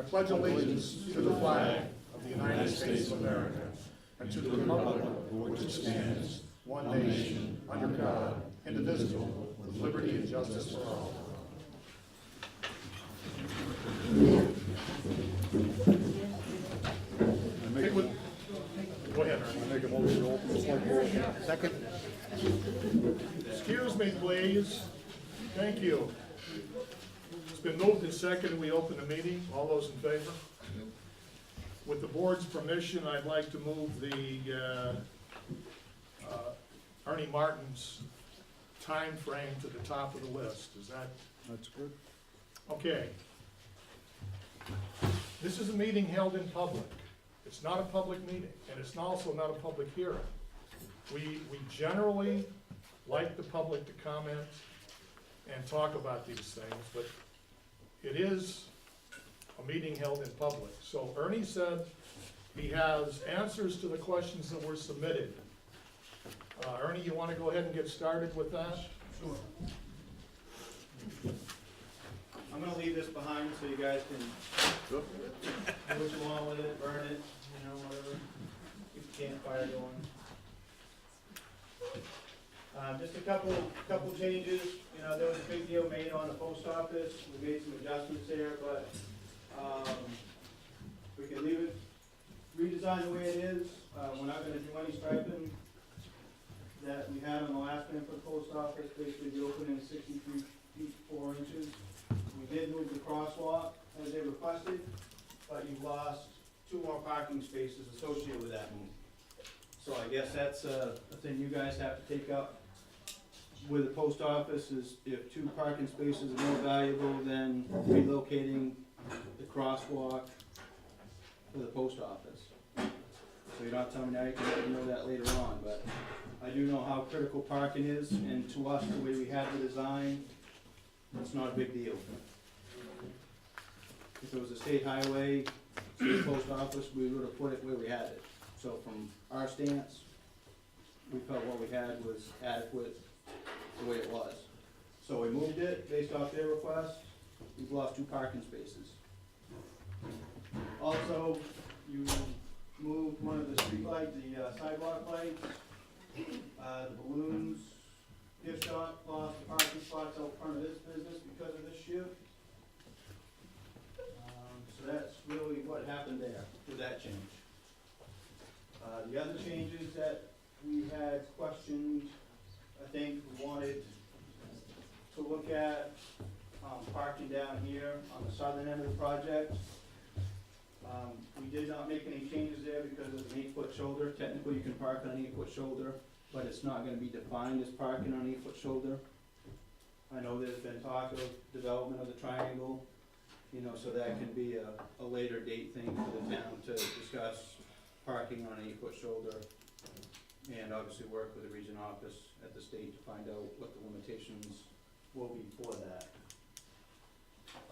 pledge allegiance to the flag of the United States of America and to the republic for which it stands, one nation, under God, indivisible, with liberty and justice for all. Go ahead, Ernie. I make a motion to open the select board. Second. Excuse me, please. Thank you. It's been moved and seconded, we open the meeting. All those in favor? With the board's permission, I'd like to move the Ernie Martin's time frame to the top of the list. Is that That's good. okay? This is a meeting held in public. It's not a public meeting, and it's also not a public hearing. We generally like the public to comment and talk about these things, but it is a meeting held in public. So Ernie said he has answers to the questions that were submitted. Ernie, you want to go ahead and get started with that? Sure. I'm gonna leave this behind so you guys can do what you want with it, burn it, you know, whatever. Keep the campfire going. Just a couple changes. You know, there was a big deal made on the post office. We made some adjustments there, but we can leave it, redesign the way it is. We're not gonna do any striping that we had on the last plan for the post office. Basically, the opening is 63 feet 4 inches. We did move the crosswalk as they requested, but you've lost 2 more parking spaces associated with that move. So I guess that's a thing you guys have to take up with the post office, is if 2 parking spaces are more valuable than relocating the crosswalk for the post office. So you're not telling me now, you can let me know that later on, but I do know how critical parking is, and to us, the way we have the design, it's not a big deal. If it was a state highway, state post office, we would have put it where we had it. So from our stance, we felt what we had was adequate the way it was. So we moved it based off their request. We've lost 2 parking spaces. Also, you moved one of the street lights, the sidewalk lights, the balloons. Gift shop lost the parking spots out front of this business because of this shift. So that's really what happened there with that change. The other changes that we had questioned, I think we wanted to look at parking down here on the southern end of the project. We did not make any changes there because of an 8-foot shoulder. Technically, you can park on an 8-foot shoulder, but it's not gonna be defined as parking on an 8-foot shoulder. I know there's been talk of development of the triangle, you know, so that can be a later date thing for the town to discuss parking on an 8-foot shoulder. And obviously work with the region office at the state to find out what the limitations will be for that.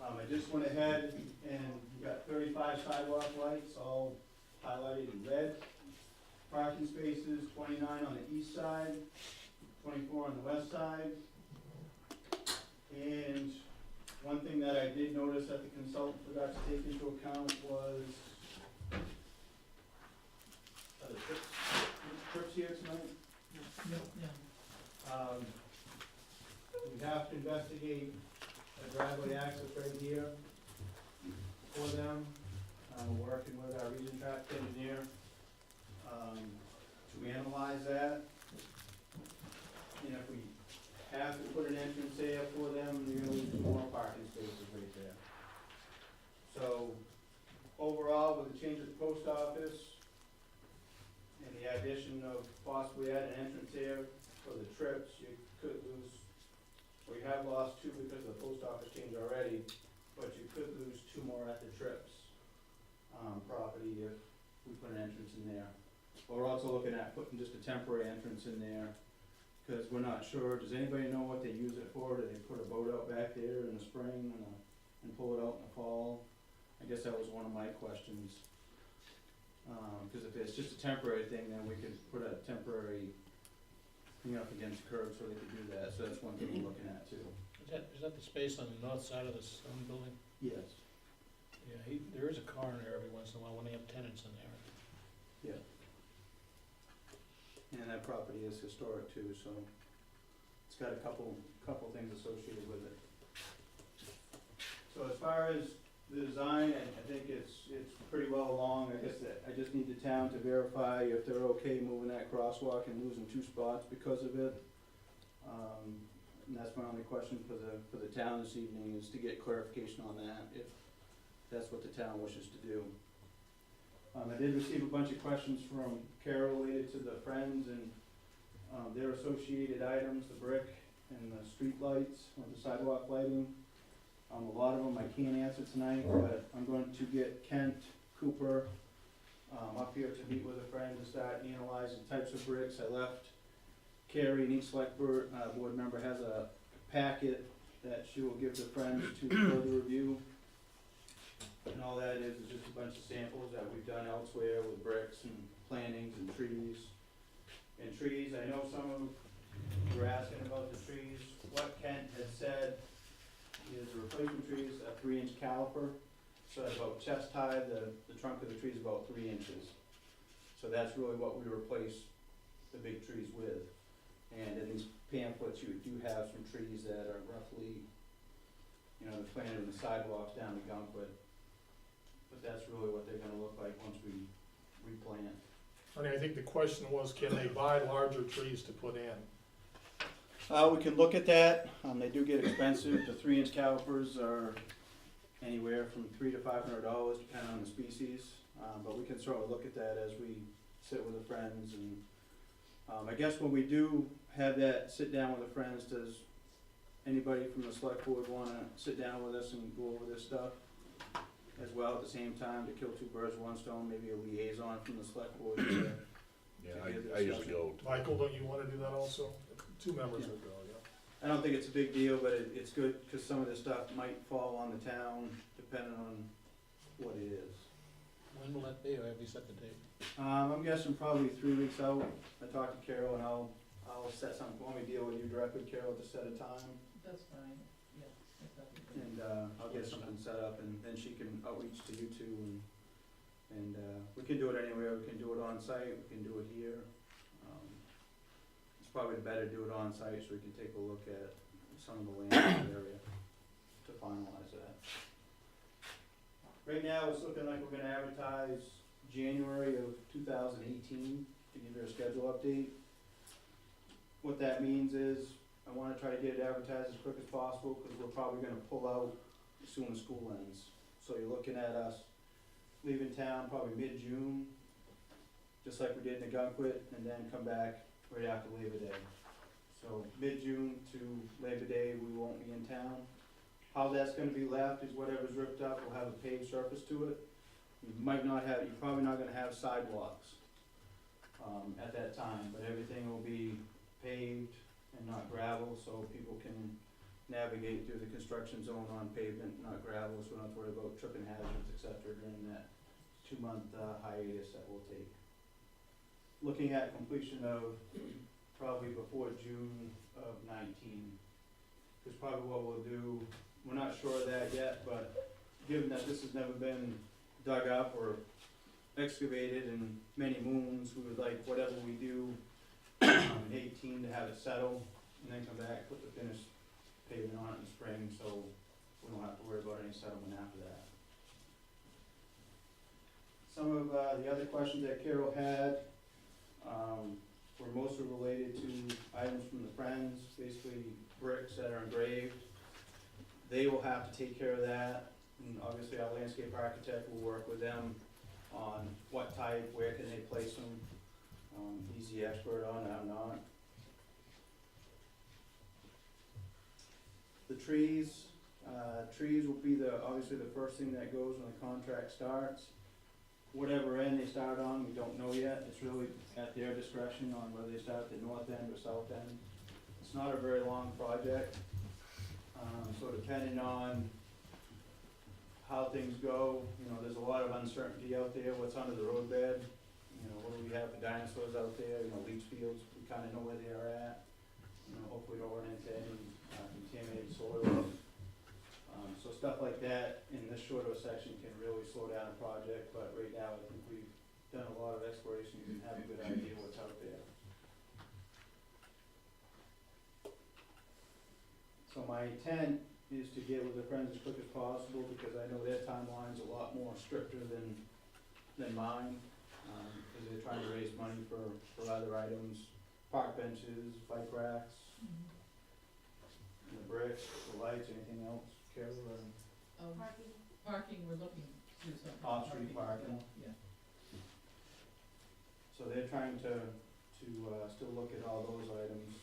I just went ahead and got 35 sidewalk lights, all highlighted in red. Parking spaces, 29 on the east side, 24 on the west side. And one thing that I did notice that the consultant forgot to take into account was the trips here tonight. We have to investigate a driveway access right here for them. We're working with our region traffic engineer to analyze that. And if we have to put an entrance there for them, you're gonna lose 2 more parking spaces right there. So overall, with the change of the post office and the addition of possibly add an entrance there for the trips, you could lose, or you have lost 2 because of the post office change already, but you could lose 2 more at the trips property if we put an entrance in there. But we're also looking at putting just a temporary entrance in there, because we're not sure, does anybody know what they use it for? Do they put a boat out back there in the spring and pull it out in the fall? I guess that was one of my questions. Because if it's just a temporary thing, then we could put a temporary thing up against the curb so they could do that. So that's one thing we're looking at too. Is that the space on the north side of the stone building? Yes. Yeah, there is a car in there every once in a while when they have tenants in there. Yeah. And that property is historic too, so it's got a couple things associated with it. So as far as the design, I think it's pretty well along. I guess that I just need the town to verify if they're okay moving that crosswalk and losing 2 spots because of it. And that's my only question for the town this evening, is to get clarification on that, if that's what the town wishes to do. I did receive a bunch of questions from Carol related to the Friends and their associated items, the brick and the street lights, or the sidewalk lighting. A lot of them I can't answer tonight, but I'm going to get Kent Cooper up here to meet with a friend to start analyzing types of bricks. I left Carrie, and each select board member has a packet that she will give the Friends to further review. And all that is just a bunch of samples that we've done elsewhere with bricks and plantings and trees. And trees, I know some of you were asking about the trees. What Kent has said is the replacement tree is a 3-inch caliper. So at about chest high, the trunk of the tree is about 3 inches. So that's really what we replace the big trees with. And in these pamphlets, you do have some trees that are roughly, they're planted in the sidewalks down to Gunkwit. But that's really what they're gonna look like once we replant. I think the question was, can they buy larger trees to put in? We can look at that. They do get expensive. The 3-inch calipers are anywhere from $300 to $500, depending on the species. But we can certainly look at that as we sit with the Friends. And I guess when we do have that sit down with the Friends, does anybody from the select board want to sit down with us and go over this stuff as well at the same time, to kill 2 birds with 1 stone? Maybe a liaison from the select board to Yeah, to give I usually discussion. go. Michael, don't you wanna do that also? 2 members would go, yeah. I don't think it's a big deal, but it's good, because some of this stuff might fall on the town, depending on what it is. When will that be, or have you set the date? I'm guessing probably 3 weeks out. I talked to Carol, and I'll set something, want me to deal with you directly, Carol, to set a time, That's fine, yeah, that's not. and I'll get something set up, and then she can outreach to you two, and we can do it anywhere. We can do it on site, we can do it here. It's probably better to do it on site, so we can take a look at some of the land in the area to finalize that. Right now, it's looking like we're gonna advertise January of 2018 to give you a schedule update. What that means is, I wanna try to get it advertised as quick as possible, because we're probably gonna pull out as soon as school ends. So you're looking at us leaving town probably mid-June, just like we did in the Gunkwit, and then come back right after Labor Day. So mid-June to Labor Day, we won't be in town. How that's gonna be left is whatever's ripped up will have a paved surface to it. You're probably not gonna have sidewalks, at that time, but everything will be paved and not gravel, so people can navigate through the construction zone on pavement, not gravel, so we don't have to worry about tripping hazards, et cetera, during that 2-month hiatus that we'll take. Looking at completion of probably before June of 19, is probably what we'll do. We're not sure of that yet, but given that this has never been dug up or excavated in many moons, we would like whatever we do in 18 to have it settle, and then come back, put the finished pavement on it in the spring, so we don't have to worry about any settlement after that. Some of the other questions that Carol had were mostly related to items from the Friends, basically bricks that are engraved. They will have to take care of that, and obviously our landscape architect will work with them on what type, where can they place them. He's the expert on it, I'm not. The trees will be obviously the first thing that goes when the contract starts. Whatever end they start on, we don't know yet. It's really at their discretion on whether they start at the north end or south end. It's not a very long project, so depending on how things go, there's a lot of uncertainty out there. What's under the roadbed? What do we have for dinosaurs out there? Leach fields, we kind of know where they are at. Hopefully don't run into any contaminated soil. So stuff stuff like that in this short of a section can really slow down a project, but right now I think we've done a lot of explorations and have a good idea what's out there. So my intent is to get with the Friends as quick as possible, because I know their timeline's a lot more stricter than mine, because they're trying to raise money for other items, park benches, bike racks, the bricks, the lights, anything else, Carol, Parking, we're looking to do something. Off-street parking. Yeah. So they're trying to still look at all those items,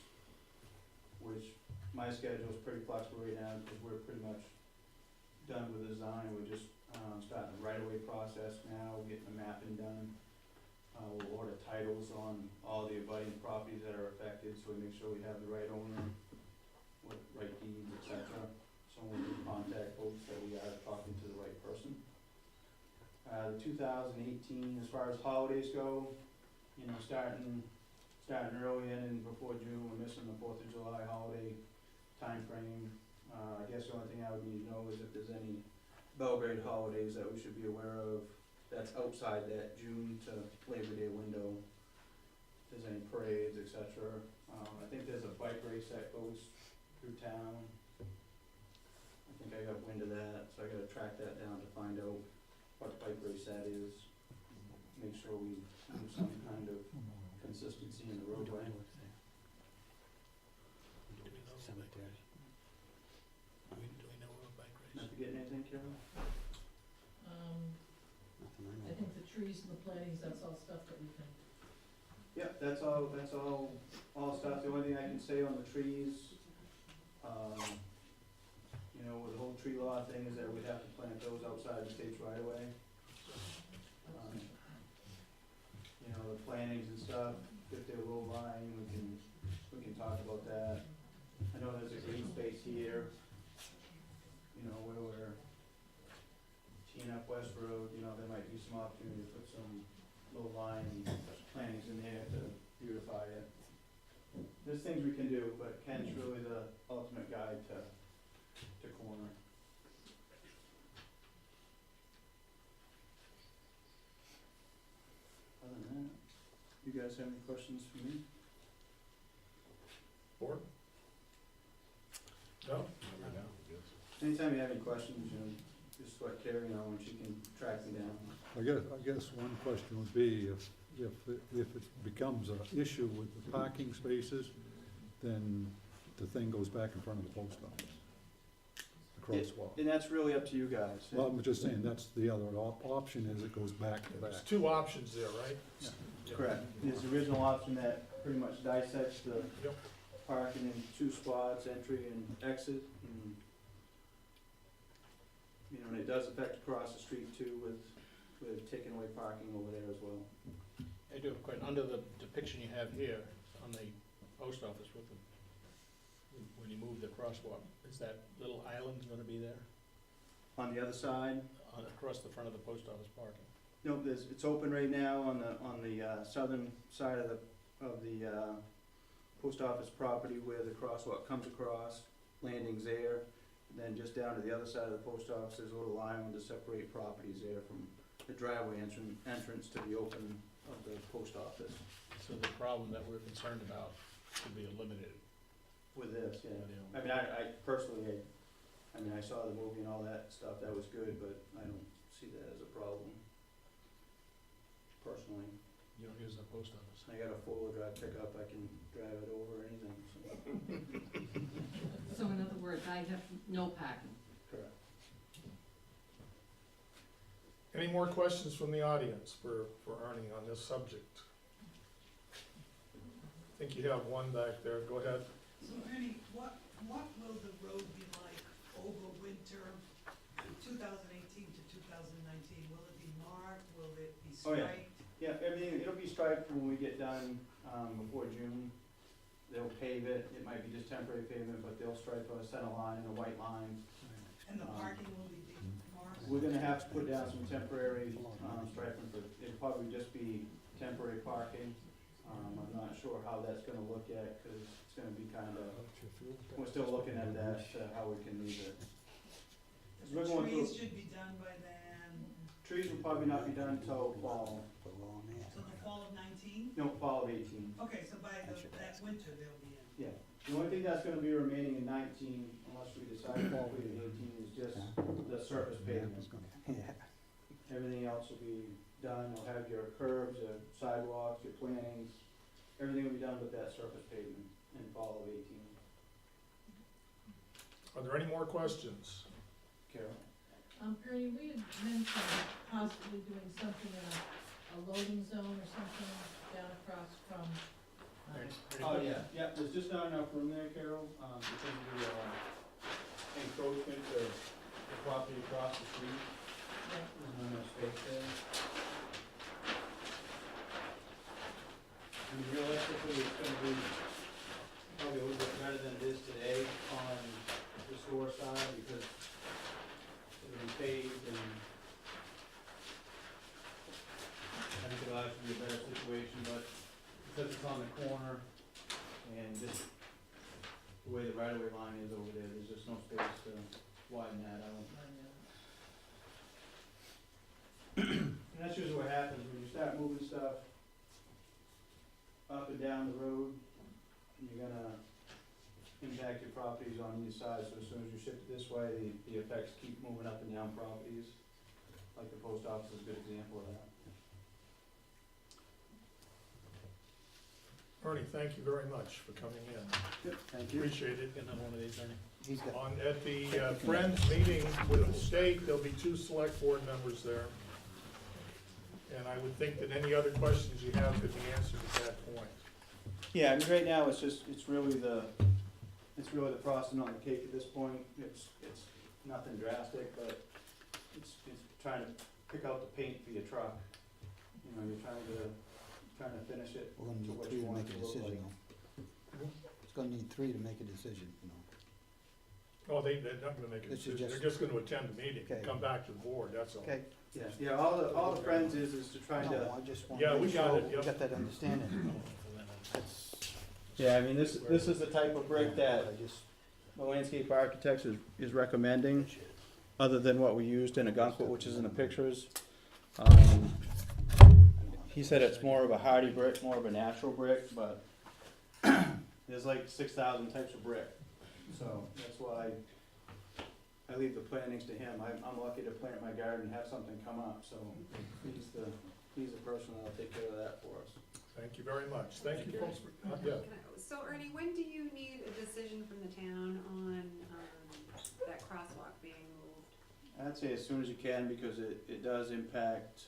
which my schedule's pretty flexible right now, because we're pretty much done with the design. We're just starting the right-of-way process now, getting the mapping done. We'll order titles on all the abutting properties that are affected, so we make sure we have the right owner, with right deeds, et cetera. So we'll contact folks that we are talking to the right person. The 2018, as far as holidays go, you know, starting early and before June, we're missing the 4th of July holiday timeframe. I guess the only thing I would need to know is if there's any Belgrade holidays that we should be aware of that's outside that June to Labor Day window. If there's any parades, et cetera. I think there's a bike race that goes through town. I think I got wind of that, so I gotta track that down to find out what bike race that is. Make sure we have some kind of consistency in the roadway. Do we know of a bike race? Do we know of a bike race? Not forgetting anything, Carol? I think the trees and the plantings, that's all stuff that we can, Yep, that's all stuff. The only thing I can say on the trees, you know, with the whole tree law thing is that we'd have to plant those outside the state's right of way. You know, the plantings and stuff, if they're low lying, we can talk about that. I know there's a green space here, you know, where we're teeing up West Road, you know, there might be some opportunity to put some low lying plantings in there to beautify it. There's things we can do, but Ken's really the ultimate guide to corner. Other than that, you guys have any questions for me? Board? No? Anytime you have any questions, you know, just let Carrie know and she can track me down. I guess one question would be if it becomes an issue with the parking spaces, then the thing goes back in front of the post office. The crosswalk. And that's really up to you guys. Well, I'm just saying, that's the other option is it goes back to There's that. two options there, right? Yeah. Yeah. Correct. There's the original option that pretty much dissects the Yep. parking in two spots, entry and exit. And, you know, and it does affect across the street too with taking away parking over there as well. I do have a question. Under the depiction you have here on the post office with the, when you move the crosswalk, is that little island gonna be there On the other side, across the front of the post office parking? no, it's open right now on the southern side of the post office property where the crosswalk comes across, landing's there. And then just down to the other side of the post office, there's a little island to separate properties there from the driveway entrance to the open of the post office. So the problem that we're concerned about could be eliminated. With this, yeah. with the- I mean, I personally, I saw the movie and all that stuff, that was good, but I don't see that as a problem. Personally, You don't use the post office. I got a four-wheel drive pickup, I can drive it over anything, so. So in other words, I have no parking. Correct. Any more questions from the audience for Ernie on this subject? I think you have one back there, go ahead. So Ernie, what will the road be like over winter, 2018 to 2019? Will it be marked, will it be Oh, yeah. striped? Yeah, everything, it'll be striped when we get done, before June. They'll pave it, it might be just temporary pavement, but they'll stripe a center line and a white line. And the parking will be marked? We're gonna have to put down some temporary, striping for, it'll probably just be temporary parking. I'm not sure how that's gonna look at, cause it's gonna be kinda, we're still looking at that, how we can leave it. Because We're going trees through, should be done by then, trees will probably not be done till fall, so the fall of 19? no, fall of 18. Okay, so by that winter they'll be in. Yeah, the only thing that's gonna be remaining in 19, unless we decide to complete in 18, is just the surface pavement. Everything else will be done, you'll have your curbs, your sidewalks, your plantings, everything will be done with that surface pavement in fall of 18. Are there any more questions? Carol? Ernie, we had mentioned possibly doing something in a loading zone or something down across from, Oh, yeah, there's just not enough room there, Carol, because of the encroachment of the property across the street. yeah, There's not enough space there. I mean, realistically, it's gonna be probably a little bit better than it is today on the store side, because it'll be paved and I think it'll actually be a better situation, but because it's on the corner and just the way the right-of-way line is over there, there's just no space to widen that out. And that's usually what happens when you start moving stuff up and down the road, you're gonna impact your properties on either side, so as soon as you shift it this way, the effects keep moving up and down properties. Like the post office is a good example of that. Ernie, thank you very much for coming in. Yep, thank Appreciate it. Get another one of these, Ernie. He's got. At the Friends meeting with the state, there'll be 2 select board members there. And I would think that any other questions you have could be answered at that point. Yeah, I mean, right now, it's really the frosting on the cake at this point. It's nothing drastic, but it's trying to pick out the paint for your truck. You know, you're trying to finish it We're gonna to need what 3 you to want make it a to look decision, like. though. It's gonna need 3 to make a decision, you know. Oh, they're not gonna make a This is decision, just- they're just gonna attend the meeting, Okay. come back to the board, that's all. Okay. Yeah, all the Friends is to try No, to. I just wanna Yeah, we make got sure it, we yep. got that understanding. That's, Yeah, I mean, this is the type of brick that I just, the landscape architect is recommending, other than what we used in Agunquit, which is in the pictures. He said it's more of a hardy brick, more of a natural brick, but there's like 6,000 types of brick. So that's why I leave the plantings to him. I'm lucky to plant my garden and have something come up, so he's the person that'll take care of that for us. Thank you very much, thank you folks, yeah. So Ernie, when do you need a decision from the town on, that crosswalk being moved? I'd say as soon as you can, because it does impact,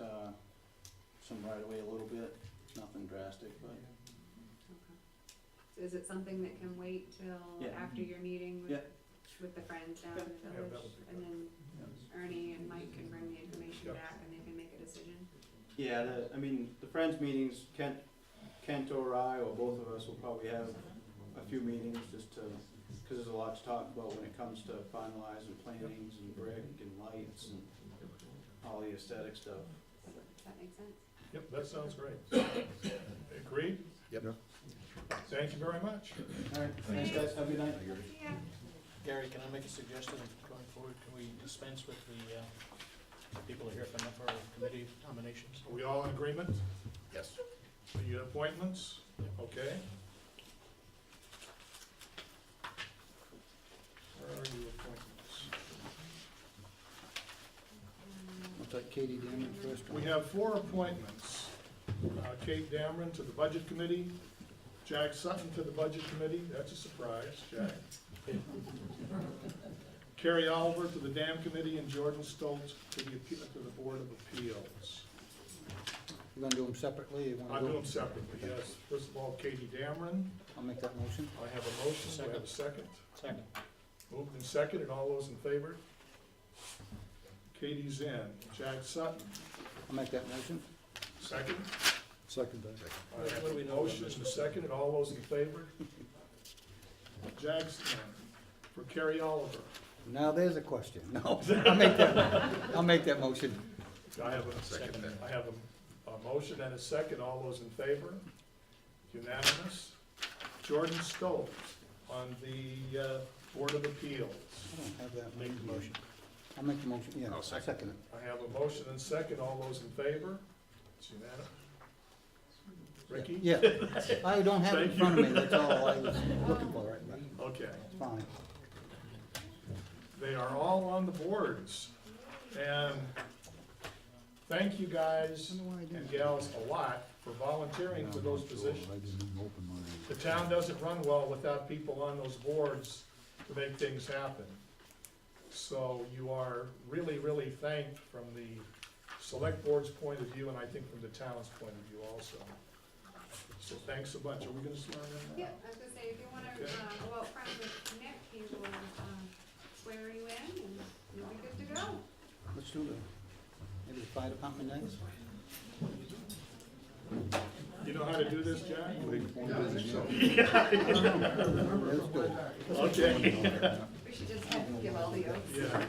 some right away a little bit, nothing drastic, but. Okay. Is it something that can wait till Yeah. after your meeting Yeah. with the friends down in the Yeah, village? that would be And then Ernie and Mike can bring the information Yeah. back and they can make a decision? Yeah, I mean, the Friends meetings, Kent or I, or both of us will probably have a few meetings just to, cause there's a lot to talk about when it comes to finalizing plantings and brick and lights and all the aesthetic stuff. Does that make sense? Yep, that sounds great. Agreed? Yep. Thank you very much. Alright, thanks guys, have a good night. Yeah. Gary, can I make a suggestion going forward? Can we dispense with the people here for our committee nominations? Are we all in agreement? Yes. The appointments, okay? Where are your appointments? I'll take Katie Damon first. We have 4 appointments. Kate Dameron to the Budget Committee, Jack Sutton to the Budget Committee, that's a surprise, Jack. Carrie Oliver to the Dam Committee, and Jordan Stoltz to the Board of Appeals. You gonna do them separately? You wanna I'll do them separately, yes. First of all, Katie Dameron, I'll make that motion. I have a motion, do I have a second? Second. Moved and seconded, all those in favor? Katie's in. Jack Sutton, I'll make that motion. second. second that. I have What do we a know about motion this? and a second, and all those in favor? Jack's in. For Carrie Oliver, Now there's a question. No, I'll make that motion. I have a motion and a second, all those in favor? Unanimous. Jordan Stoltz on the Board of Appeals. I don't have that. Make the motion. I'll I'll make the motion, yeah, I'll I'll second second it. I have a motion and second, all those in favor? It's unanimous. Ricky? Yeah, I don't have it in Thank front of you. me, that's all I was looking for, right, but Okay, it's fine. they are all on the boards, and thank you guys I don't know why I didn't. and gals a lot for volunteering for those positions. I didn't even open mine. The town doesn't run well without people on those boards to make things happen. So you are really, really thanked from the select board's point of view, and I think from the town's point of view also. So thanks a bunch. Are we gonna swear in Yeah, now? I was gonna say, if you wanna, Okay. go out front with Nick, he will, swear you in, and you'll be good to go. Let's do the, maybe the fire department next? You know how to do this, Jack? Wait, one visit, Let's do it. Okay. We should just have him give all the oaths. Yeah.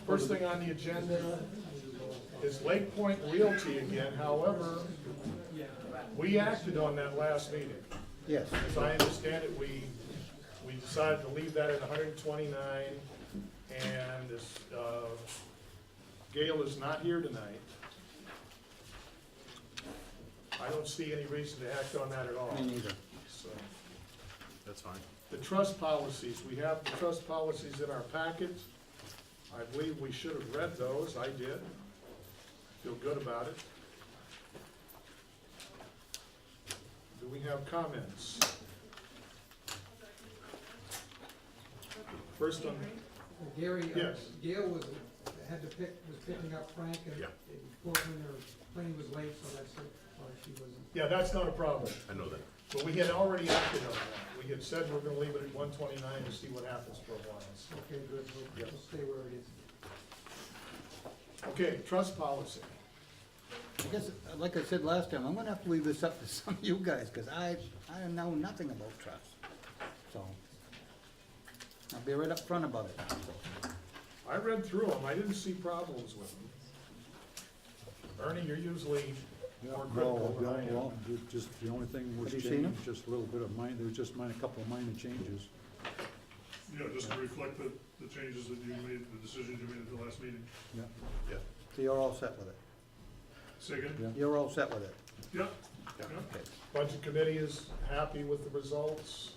First thing on the agenda is Lake Point Realty again. However, we acted on that last meeting. Yes, As I understand it, we decided to leave that at 129, and this, Gail is not here tonight. I don't see any reason to act on that at all. me neither. So, That's fine. the trust policies, we have the trust policies in our packet. I believe we should have read those, I did. Feel good about it. Do we have comments? First on, Gary, yes, Gail was picking up Frank, and Yeah. unfortunately her plane was late, so that's why she wasn't. yeah, that's not a problem. I know that. But we had already acted on that. We had said we're gonna leave it at 129 to see what happens for a while. So, Okay, good, Yeah. we'll stay where it is. okay, trust policy. I guess, like I said last time, I'm gonna have to leave this up to some of you guys, cause I know nothing about trust. So, I'll be right up front about it. I read through them. I didn't see problems with them. Ernie, you're usually Yeah, more critical than I am. well, just, the only thing was Have you seen them? changed, just a little bit of there was just a couple of minor changes. Yeah, just to reflect the changes that you made, the decisions you made at the last meeting. Yeah, So you're all set with it? Say again? yeah. You're all set with it? Yeah, Yeah. Okay. Budget committee is happy with the results.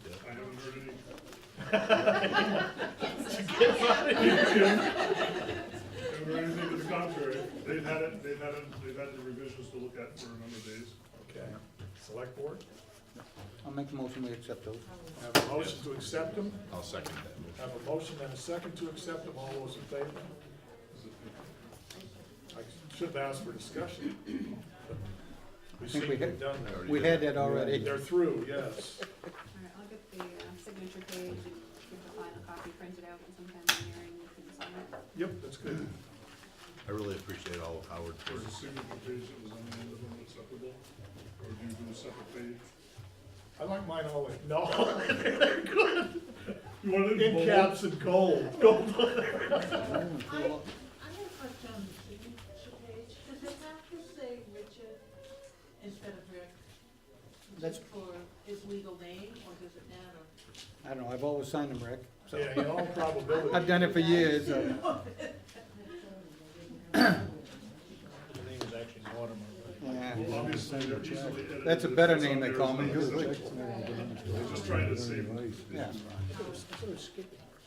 I haven't heard any. Haven't heard anything to the contrary. They've had the revisions to look at for a number of days. Okay. Select board, I'll make a motion, we accept those. have a motion to accept them. I'll second that. Have a motion and a second to accept them. All those in favor? I should have asked for discussion. but We seem think to we have had- done that. We had that already. They're through, yes. All right, I'll get the, signature page and get the final copy printed out, and sometime in here, and you can sign it. Yep, that's good. I really appreciate all of Howard's There's work. a signature page that was on the end of them acceptable, or do you do a separate page? I like mine all in, no, they're good. You want it in In bold? caps and gold. Gold. I have a question on the signature page. Does it have to say Richard instead of Rick? That's- Just for his legal name, or does it matter? I don't know, I've always signed them, Rick, so. Yeah, in all probability. I've done it for years, so. The name is actually Mortimer, right? Yeah. Well, obviously, they're easily edited. That's a If better it's on name they there call as me. non-acceptable. Just trying to save. Yeah.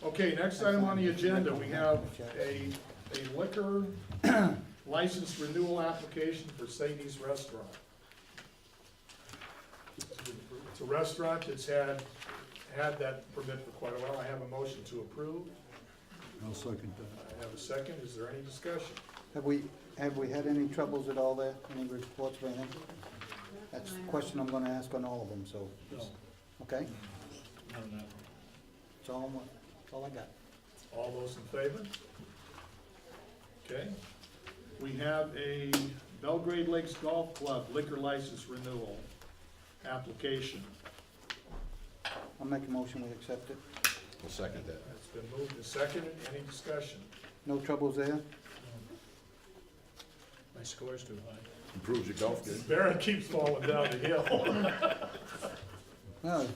Okay, next item on the agenda, we have a liquor license renewal application for Sadie's Restaurant. It's a restaurant that's had that permit for quite a while. I have a motion to approve. I'll second that. I have a second. Is there any discussion? Have we had any troubles at all there, any reports or anything? That's the question I'm gonna ask on all of them, so, No, okay? none of that. That's all I got. All those in favor? Okay. We have a Belgrade Lakes Golf Club liquor license renewal application. I'll make a motion, we accept it. I'll second that. It's been moved and seconded. Any discussion? No troubles there? My score's too high. Improves your golf game. Barrett keeps falling down the hill. Well,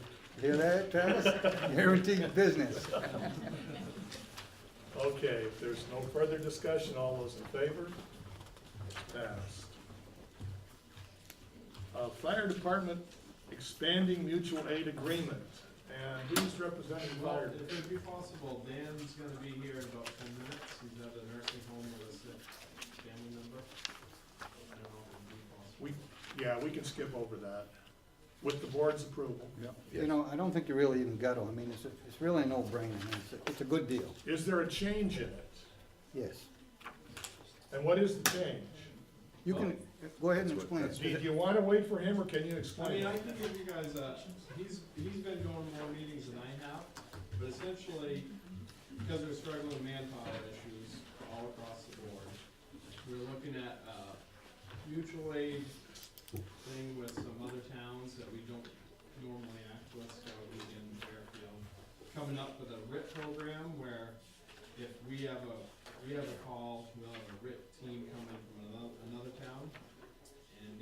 hear that, Travis? Guaranteed business. Okay, if there's no further discussion, all those in favor? Passed. Fire Department expanding mutual aid agreement, and who's representing Well, fire? if it'd be possible, Dan's gonna be here in about 10 minutes. He's at a nursing home with a sick family member. I don't know if it'd be possible. Yeah, we can skip over that, with the board's approval. You know, I don't think you really even got to. I mean, it's really a no-brainer. It's a good deal. Is there a change in it? Yes. And what is the change? You can, go ahead and That's what- explain Do it. you wanna wait for him, or can you I explain mean, it? I can give you guys he's been going to more meetings than I have, but essentially, because we're struggling with manpower issues all across the board, we're looking at mutual aid thing with some other towns that we don't normally act with, so we in Fairfield. Coming up with a RIT program where if we have a call, we'll have a RIT team coming from another town, and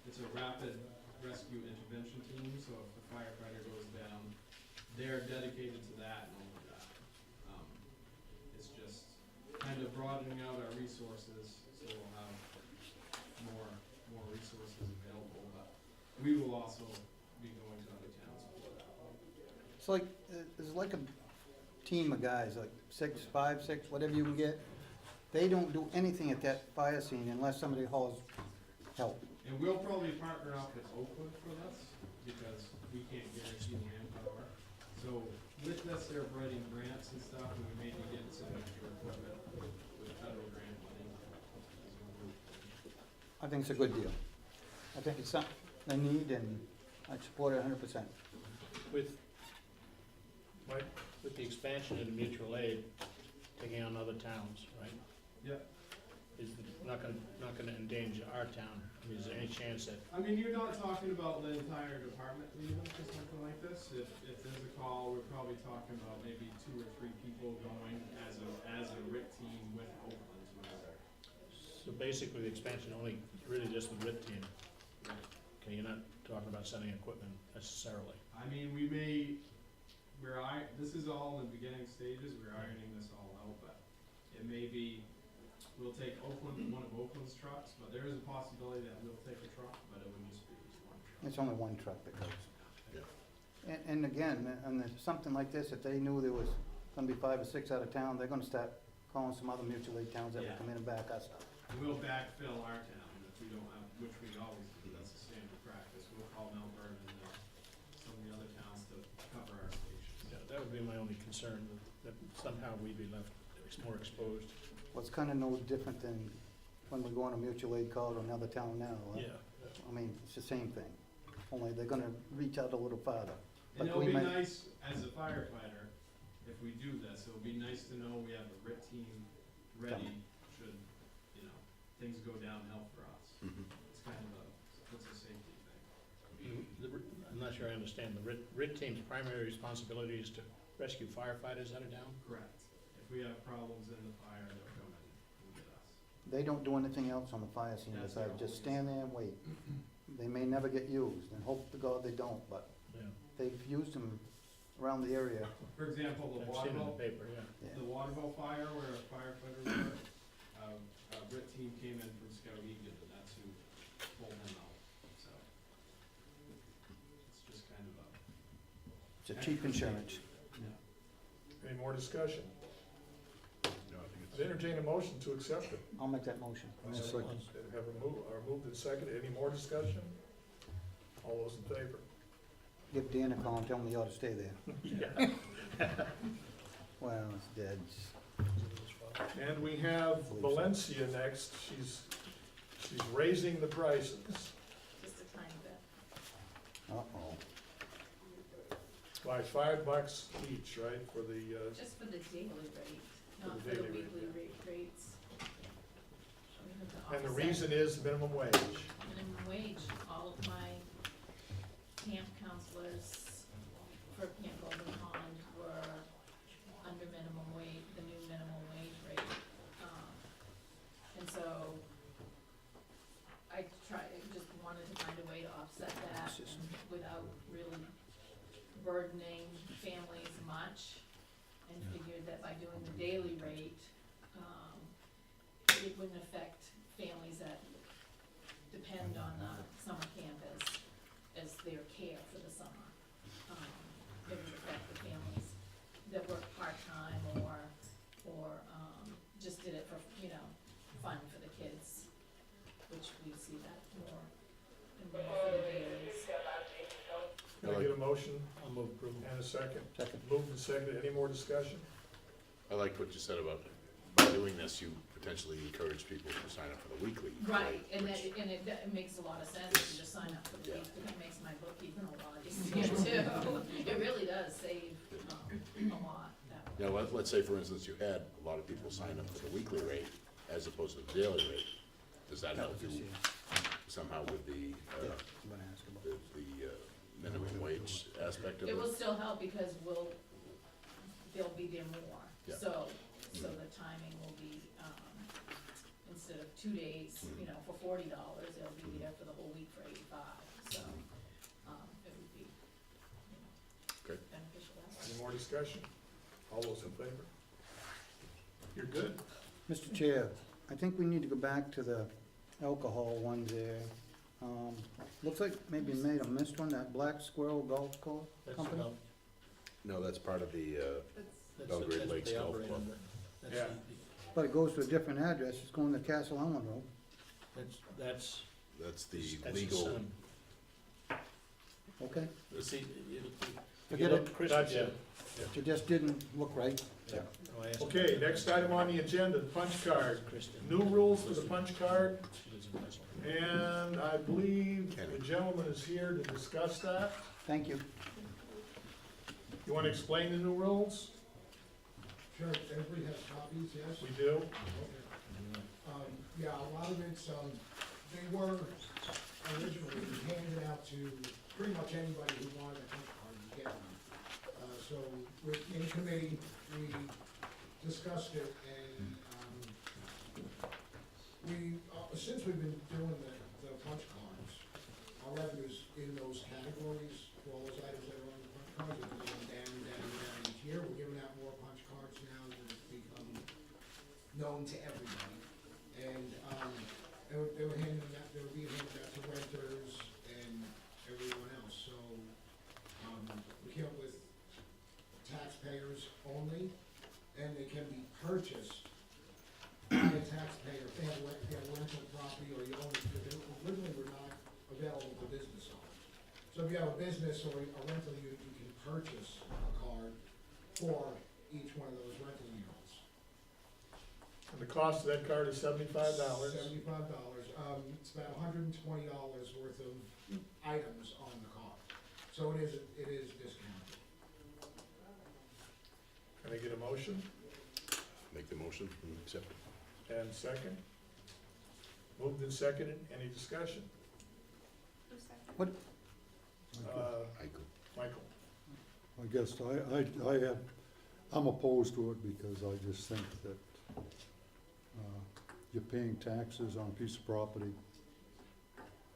it's a rapid rescue intervention team, so if the firefighter goes down, they're dedicated to that and only that. It's just kind of broadening out our resources, so we'll have more resources available, but we will also be going to other towns for that. It's like, it's like a team of guys, like 6, 5, 6, whatever you can get. They don't do anything at that fire scene unless somebody hauls help. And we'll probably partner up with Oakwood for this, because we can't guarantee the manpower. So with this, they're writing grants and stuff, and we may be getting some extra equipment with federal grant money. I think it's a good deal. I think it's something they need, and I support it 100%. With, Mike? with the expansion of the mutual aid, taking on other towns, right? Yep. Is it not gonna endanger our town? I mean, is there any chance that, I mean, you're not talking about the entire department leaving for something like this. If there's a call, we're probably talking about maybe 2 or 3 people going as a RIT team with Oakland together. so basically the expansion only really just the RIT team? Okay, you're not talking about sending equipment necessarily. I mean, this is all in the beginning stages, we're ironing this all out, but it may be, we'll take one of Oakland's trucks, but there is a possibility that we'll take a truck, but it would just be one truck. It's only one truck that goes. Yeah. And again, and something like this, if they knew there was gonna be 5 or 6 out of town, they're gonna start calling some other mutual aid towns that will Yeah. come in and back us up. And we'll backfill our town if we don't have, which we always do, that's the standard practice, we'll call Mount Vernon and some of the other towns to cover our stations. Yeah, that would be my only concern, that somehow we'd be left more exposed. Well, it's kinda no different than when we go on a mutual aid call to another town now. Yeah. I mean, it's the same thing, only they're gonna reach out a little farther. And But it'll we be may- nice, as a firefighter, if we do this, it'll be nice to know we have a RIT team ready should, things go downhill for us. Mhm. It's kind of it's a safety thing. I'm not sure I understand, the RIT team's primary responsibility is to rescue firefighters out of town? Correct. If we have problems in the fire, they'll come in and get us. They don't do anything else on the fire scene That's besides their just whole stand there and wait. They may never get used, and hope to God they don't, but Yeah. they've used them around the area. For example, the I've seen it in the Waterville, paper, yeah. Yeah. the Waterville fire where a firefighter were, a RIT team came in from Skowhegan, and that's who pulled him out, so. It's just kind of It's a cheap insurance. Any more discussion? No, I think I'd entertain a motion to accept it. I'll make that motion. I'll second. Have moved and seconded. Any more discussion? All those in favor? Give Dan a call and tell him he ought to stay there. Yeah. Well, it's dead. And we have Valencia next. She's raising the prices. Just a tiny bit. Uh-oh. By $5 each, right, for the, Just for the daily rate, For not the for the daily rate, weekly rates. We have to and the offset reason is minimum wage. minimum wage. All of my camp counselors for Camp Golden Pond were under minimum wage, the new minimum wage rate. And so I just wanted to find a way to offset that and without really burdening families much, and figured that by doing the daily rate, it wouldn't affect families that depend on the summer camp as their care for the summer. It would affect the families that work part-time or, just did it for, fun for the kids, which we see that more and more for the dailies. Can I get a motion I'll move approval. and a second? Second. Moved and seconded, any more discussion? I liked what you said about, by doing this, you potentially encourage people to sign up for the weekly. Right, and which- it makes a lot of sense to just sign up for the week, it makes my bookkeeping a lot easier too. It really does save, a lot that way. Now, let's say, for instance, you had a lot of people sign up for the weekly rate as opposed to the daily rate. Does that help you somehow with the, I'm gonna ask about the minimum wage aspect of it? It will still help because they'll be there more, Yeah. so the timing will be, instead of 2 days, for $40, they'll be there for the whole week for 85, so, it would be, Okay. beneficial that way. Any more discussion? All those in favor? You're good? Mr. Chair, I think we need to go back to the alcohol ones there. Looks like maybe made a missed one, that Black Squirrel Golf Co. That's, Company. No, that's part of the, That's, Belgrade that's what Lakes they Golf operate Club. under. That's Yeah. But it goes to a different address, it's going to Castle Island Road. That's that's the his legal, son. Okay, See, Forget it. Chris, That's yeah. it. it just didn't look right. Yeah. No, I asked him. Okay, next item on the agenda, the punch card. Kristen. New rules for the punch card, She lives in Russell. and I believe Kenny. the gentleman is here to discuss that. Thank you. You wanna explain the new rules? Sure, everybody has copies, yes? We do? Yeah, a lot of it's, they were originally handed out to pretty much anybody who wanted a punch card to get one. So in committee, we discussed it and, since we've been doing the punch cards, our revenues in those categories, for all those items that are on the punch cards, have been going down each year. We're giving out more punch cards now that it's become known to everybody. And, they were being handed out to renters and everyone else, so, we came up with taxpayers only, and they can be purchased by a taxpayer if they have a rental property or you own it, because they originally were not available to business owners. So if you have a business or a rental unit, you can purchase a card for each one of those rental units. And the cost of that card is $75. $75, it's about $120 worth of items on the card, so it is discounted. Can I get a motion make the motion, and accept it. and second? Moved and seconded, any discussion? Who's second? What, I could, Michael? I guess I'm opposed to it because I just think that, you're paying taxes on a piece of property.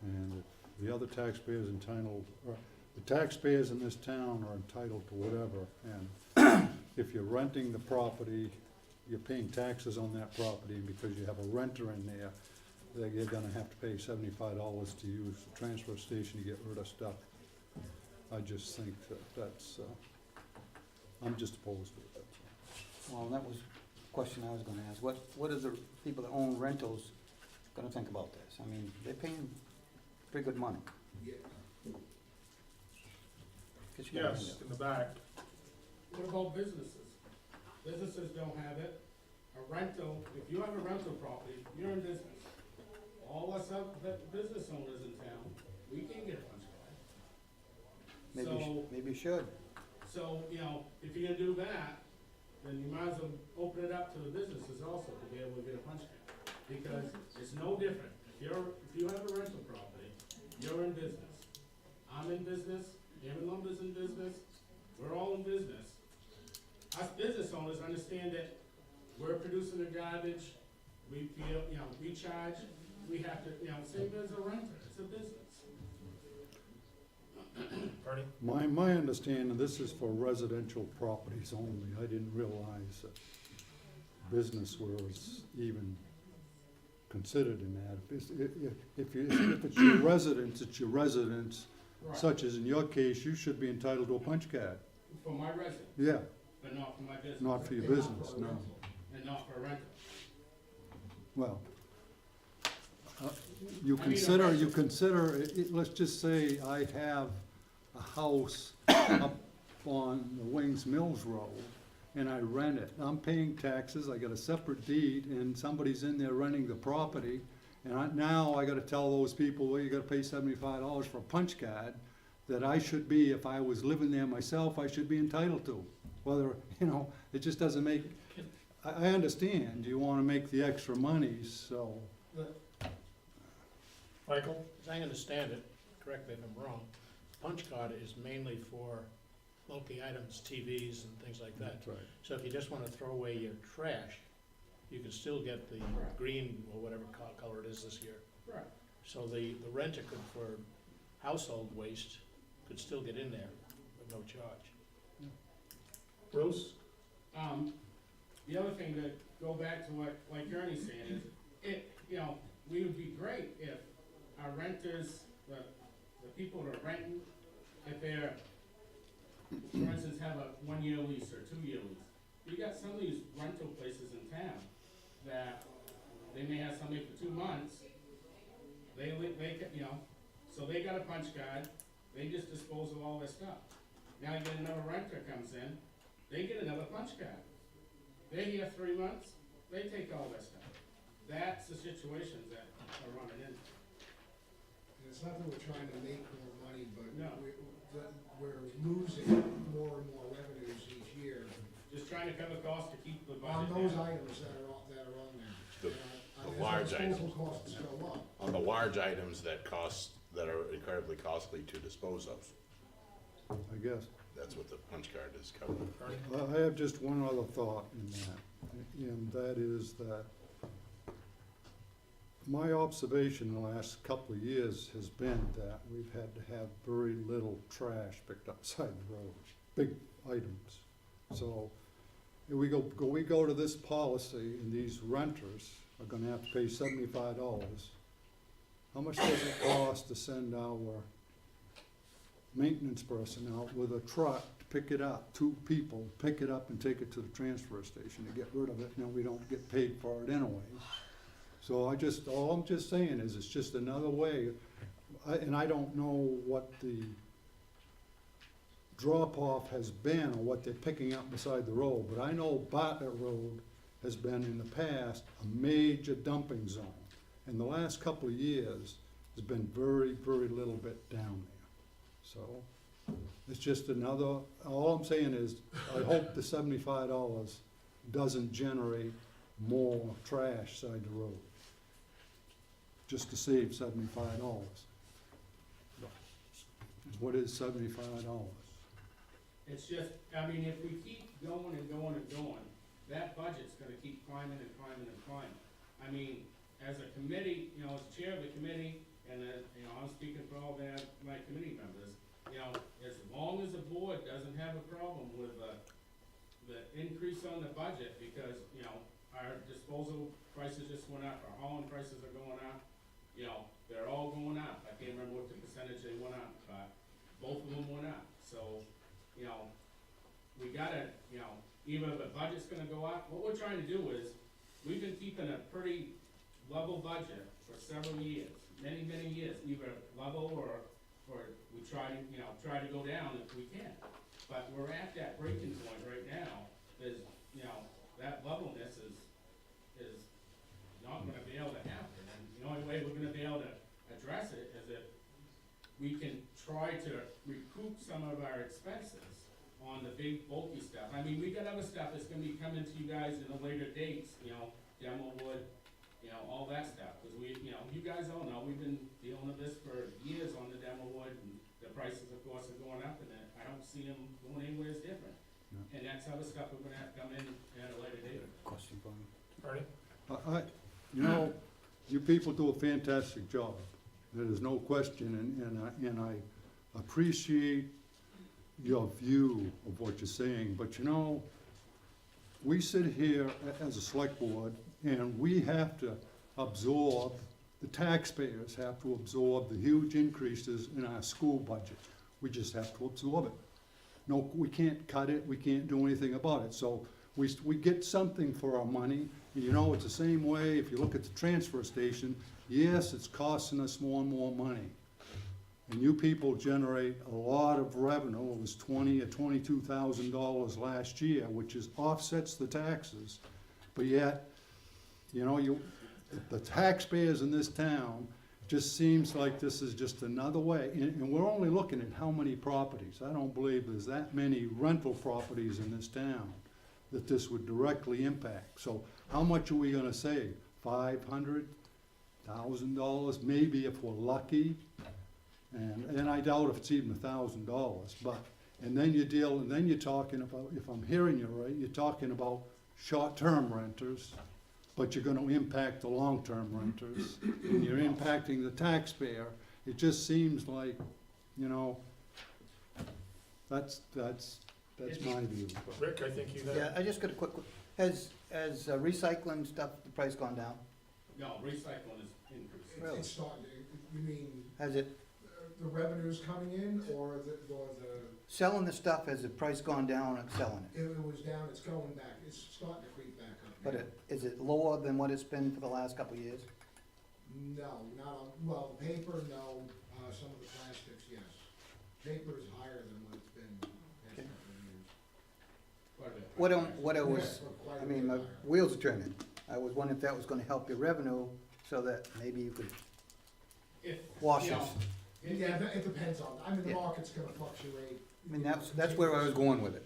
And if the other taxpayers entitled, or the taxpayers in this town are entitled to whatever, and if you're renting the property, you're paying taxes on that property, and because you have a renter in there, that you're gonna have to pay $75 to use the transfer station to get rid of stuff. I just think that's, I'm just opposed to it, that's all. well, that was a question I was gonna ask. What are the people that own rentals gonna think about this? I mean, they're paying pretty good money. Yeah. Guess you gotta Yes, hand in the back. What about businesses? Businesses don't have it. A rental, if you have a rental property, you're in business. All us business owners in town, we can't get a punch card. it. So, Maybe you should. so, if you're gonna do that, then you might as well open it up to the businesses also to be able to get a punch card. Because it's no different. If you have a rental property, you're in business. I'm in business, David Lumber's in business, we're all in business. Us business owners understand that we're producing the garbage, we feel, we charge, we have to, same as a renter, it's a business. Ernie? My understanding, this is for residential properties only. I didn't realize that business was even considered in that. If it's your residence, it's your residence, Right. such as in your case, you should be entitled to a punch card. For my residence, Yeah, but not for my business. not for your And not business, for a no. rental. And not for a rental. Well, you I mean, a consider, rental- let's just say I have a house up on the Wings Mills Road, and I rent it. I'm paying taxes, I got a separate deed, and somebody's in there renting the property, and now I gotta tell those people, well, you gotta pay $75 for a punch card, that I should be, if I was living there myself, I should be entitled to. Whether, it just doesn't make, I understand, you wanna make the extra money, so. Michael? As I understand it, correct me if I'm wrong, punch card is mainly for bulky items, TVs and things like that. That's right. So if you just wanna throw away your trash, you can still get the green or whatever color it is this year. Right. So the renter could, for household waste, could still get in there with no charge. Bruce? The other thing to go back to what, like Ernie's saying, is we would be great if our renters, the people that are renting, if they're, for instance, have a 1-year lease or 2-year lease. You got some of these rental places in town that they may have somebody for 2 months, so they got a punch card, they just dispose of all their stuff. Now you get another renter comes in, they get another punch card. They're here 3 months, they take all their stuff. That's the situations that are running into. And it's not that we're trying to make more money, but No. we're losing more and more revenues each year Just trying to cover costs to keep the on budget those down. items that are on there. The- As the large our items. disposal costs go up. On the large items that are incredibly costly to dispose of, I guess. that's what the punch card is covering. Ernie? I have just one other thought in that, and that is that my observation in the last couple of years has been that we've had to have very little trash picked up side the road, big items. So, if we go to this policy, and these renters are gonna have to pay $75. How much does it cost to send our maintenance person out with a truck to pick it up, 2 people, pick it up and take it to the transfer station to get rid of it, and then we don't get paid for it anyway. So all I'm just saying is, it's just another way, and I don't know what the drop-off has been, or what they're picking up beside the road, but I know Bartlett Road has been in the past a major dumping zone. In the last couple of years, there's been very, very little bit down there. So, it's just another, all I'm saying is, I hope the $75 doesn't generate more trash side the road, just to save $75. What is $75? It's just, if we keep going and going and going, that budget's gonna keep climbing and climbing and climbing. As a committee, as chair of the committee, and I'm speaking for all my committee members, as long as the board doesn't have a problem with the increase on the budget, because, our disposal prices just went up, our hauling prices are going up, they're all going up. I can't remember what the percentage they went up, but both of them went up. So, we gotta, either the budget's gonna go up, what we're trying to do is, we've been keeping a pretty level budget for several years, many, many years, either level or we try to go down if we can. But we're at that breaking point right now, that levelness is not gonna be able to happen. And the only way we're gonna be able to address it is if we can try to recoup some of our expenses on the big bulky stuff. We got other stuff that's gonna be coming to you guys in the later dates, demo wood, all that stuff. Cause you guys all know, we've been dealing with this for years on the demo wood, and the prices, of course, are going up, and I don't see them going anywhere different. No. And that's other stuff we're gonna have to come in at a later date. Question for me. Ernie? You people do a fantastic job. There is no question, and appreciate your view of what you're saying, but you know, we sit here as a select board, and we have to absorb, the taxpayers have to absorb the huge increases in our school budget. We just have to absorb it. No, we can't cut it, we can't do anything about it, so we get something for our money. And you know, it's the same way, if you look at the transfer station, yes, it's costing us more and more money. And you people generate a lot of revenue, it was $20,000 or $22,000 last year, which is offsets the taxes. But yet, you know, the taxpayers in this town, just seems like this is just another way. And we're only looking at how many properties. I don't believe there's that many rental properties in this town that this would directly impact. So how much are we gonna save? $500,000, maybe if we're lucky. And I doubt if it's even $1,000, but, and then you're talking about, if I'm hearing you right, you're talking about short-term renters, but you're gonna impact the long-term renters, and you're impacting the taxpayer. It just seems like, you know, that's my view. Rick, I think you Yeah, have, I just got a quick, has recycling stuff, the price gone down? No, recycling is increasing. Really? It's starting, you mean, Has it, the revenues coming in, or the, selling the stuff, has the price gone down on selling it? it was down, it's going back, it's starting to creep back up. But is it lower than what it's been for the last couple of years? No, not on, well, the paper, no, some of the plastics, yes. Paper is higher than what it's been the past Okay. couple of years. Quite a bit. What I was, Yeah, quite a I mean, bit my higher. wheels are turning. I was wondering if that was gonna help your revenue, so that maybe you could If, wash you this. know, Yeah, it depends on, I mean, the Yeah. market's gonna fluctuate. I mean, that's where I was going with it.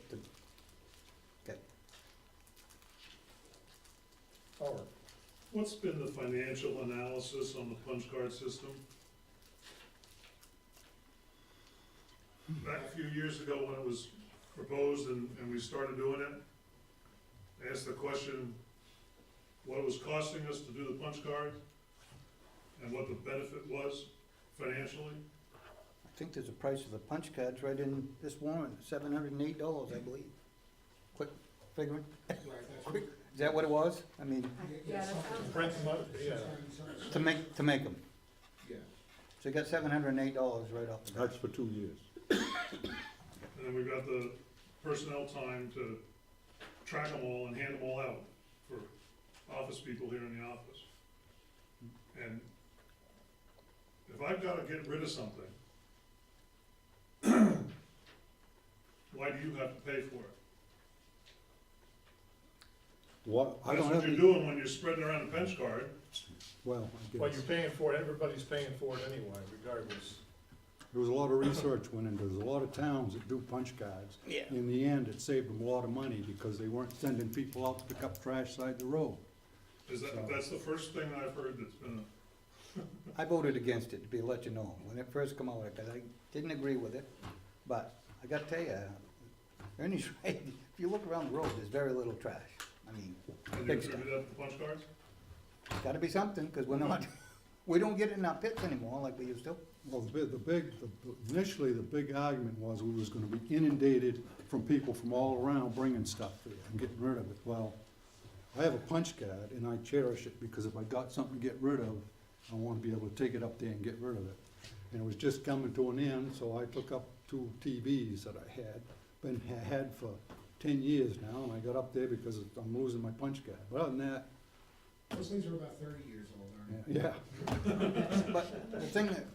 Okay. Howard, What's been the financial analysis on the punch card system? Back a few years ago when it was proposed and we started doing it, I asked the question, what it was costing us to do the punch card and what the benefit was financially. I think there's a price of the punch cards right in this warrant, $708, I believe. Quick figuring. Right, that's what. Is that what it was? I mean, Yeah, that sounds. print them out, yeah. to make them. Yeah. So you got $708 right off the bat. That's for 2 years. And then we've got the personnel time to track them all and hand them all out for office people here in the office. And if I've gotta get rid of something, why do you have to pay for it? What, I That's don't what have you're any, doing when you're spreading around a punch card. well, I Well, guess. you're paying for it, everybody's paying for it anyway, regardless. There was a lot of research went into, there's a lot of towns that do punch cards. Yeah. In the end, it saved them a lot of money because they weren't sending people out to pick up trash side the road. Is that, that's the first thing I've heard that's been I voted against it, to let you know. When it first come out, because I didn't agree with it. But I gotta tell you, Ernie's right. If you look around the road, there's very little trash. I mean, can you big stuff. attribute that to punch cards? Gotta be something, because we're not, we don't get it in our pits anymore like we used to. Well, initially, the big argument was we was gonna be inundated from people from all around bringing stuff here and getting rid of it. Well, I have a punch card and I cherish it because if I got something to get rid of, I wanna be able to take it up there and get rid of it. And it was just coming to an end, so I took up 2 TVs that I had for 10 years now, and I got up there because I'm losing my punch card. But other than that, Those things are about 30 years old, aren't they? yeah. But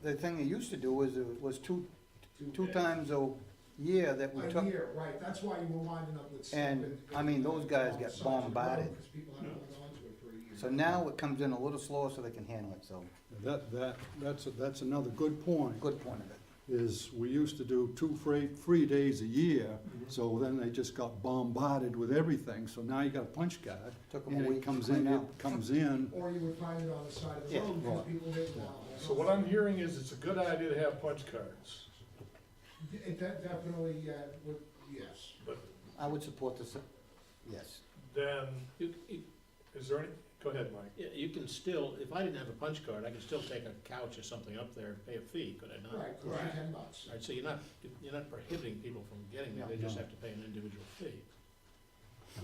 the thing they used to do was two times a year that we A took. year, right, that's why you were winding up with stuff. And, I mean, those guys on the get sides of the road, bombarded. 'cause people haven't held on to it for a year. So now it comes in a little slower so they can handle it, so, That's another good point. good point of it. Is we used to do 2 free days a year, so then they just got bombarded with everything, so now you got a punch card. Took 'em a And week it to comes clean in, out. it comes in, Or you would find it on the side of the Yeah, road because right. people didn't want to hold on. So what I'm hearing is it's a good idea to have punch cards, It definitely, yes. but I would support this, yes. then, is there any, Go ahead, Mike. Yeah, you can still, if I didn't have a punch card, I could still take a couch or something up there and pay a fee, could I not? Right, cost you $10. Right, so you're not prohibiting people from getting there, they just have to pay an individual fee.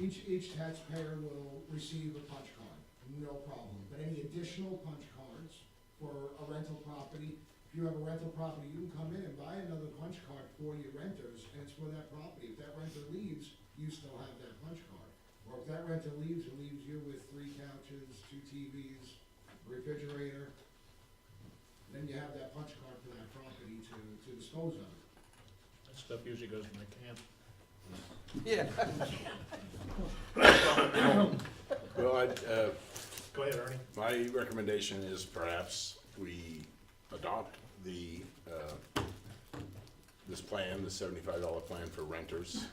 Each taxpayer will receive a punch card, no problem. But any additional punch cards for a rental property, if you have a rental property, you can come in and buy another punch card for your renters, and it's for that property. If that renter leaves, you still have that punch card. Or if that renter leaves and leaves you with 3 couches, 2 TVs, a refrigerator, then you have that punch card for that property to dispose of. That stuff usually goes in my camp. Yeah. Well, Go ahead, Ernie. my recommendation is perhaps we adopt this plan, the $75 plan for renters,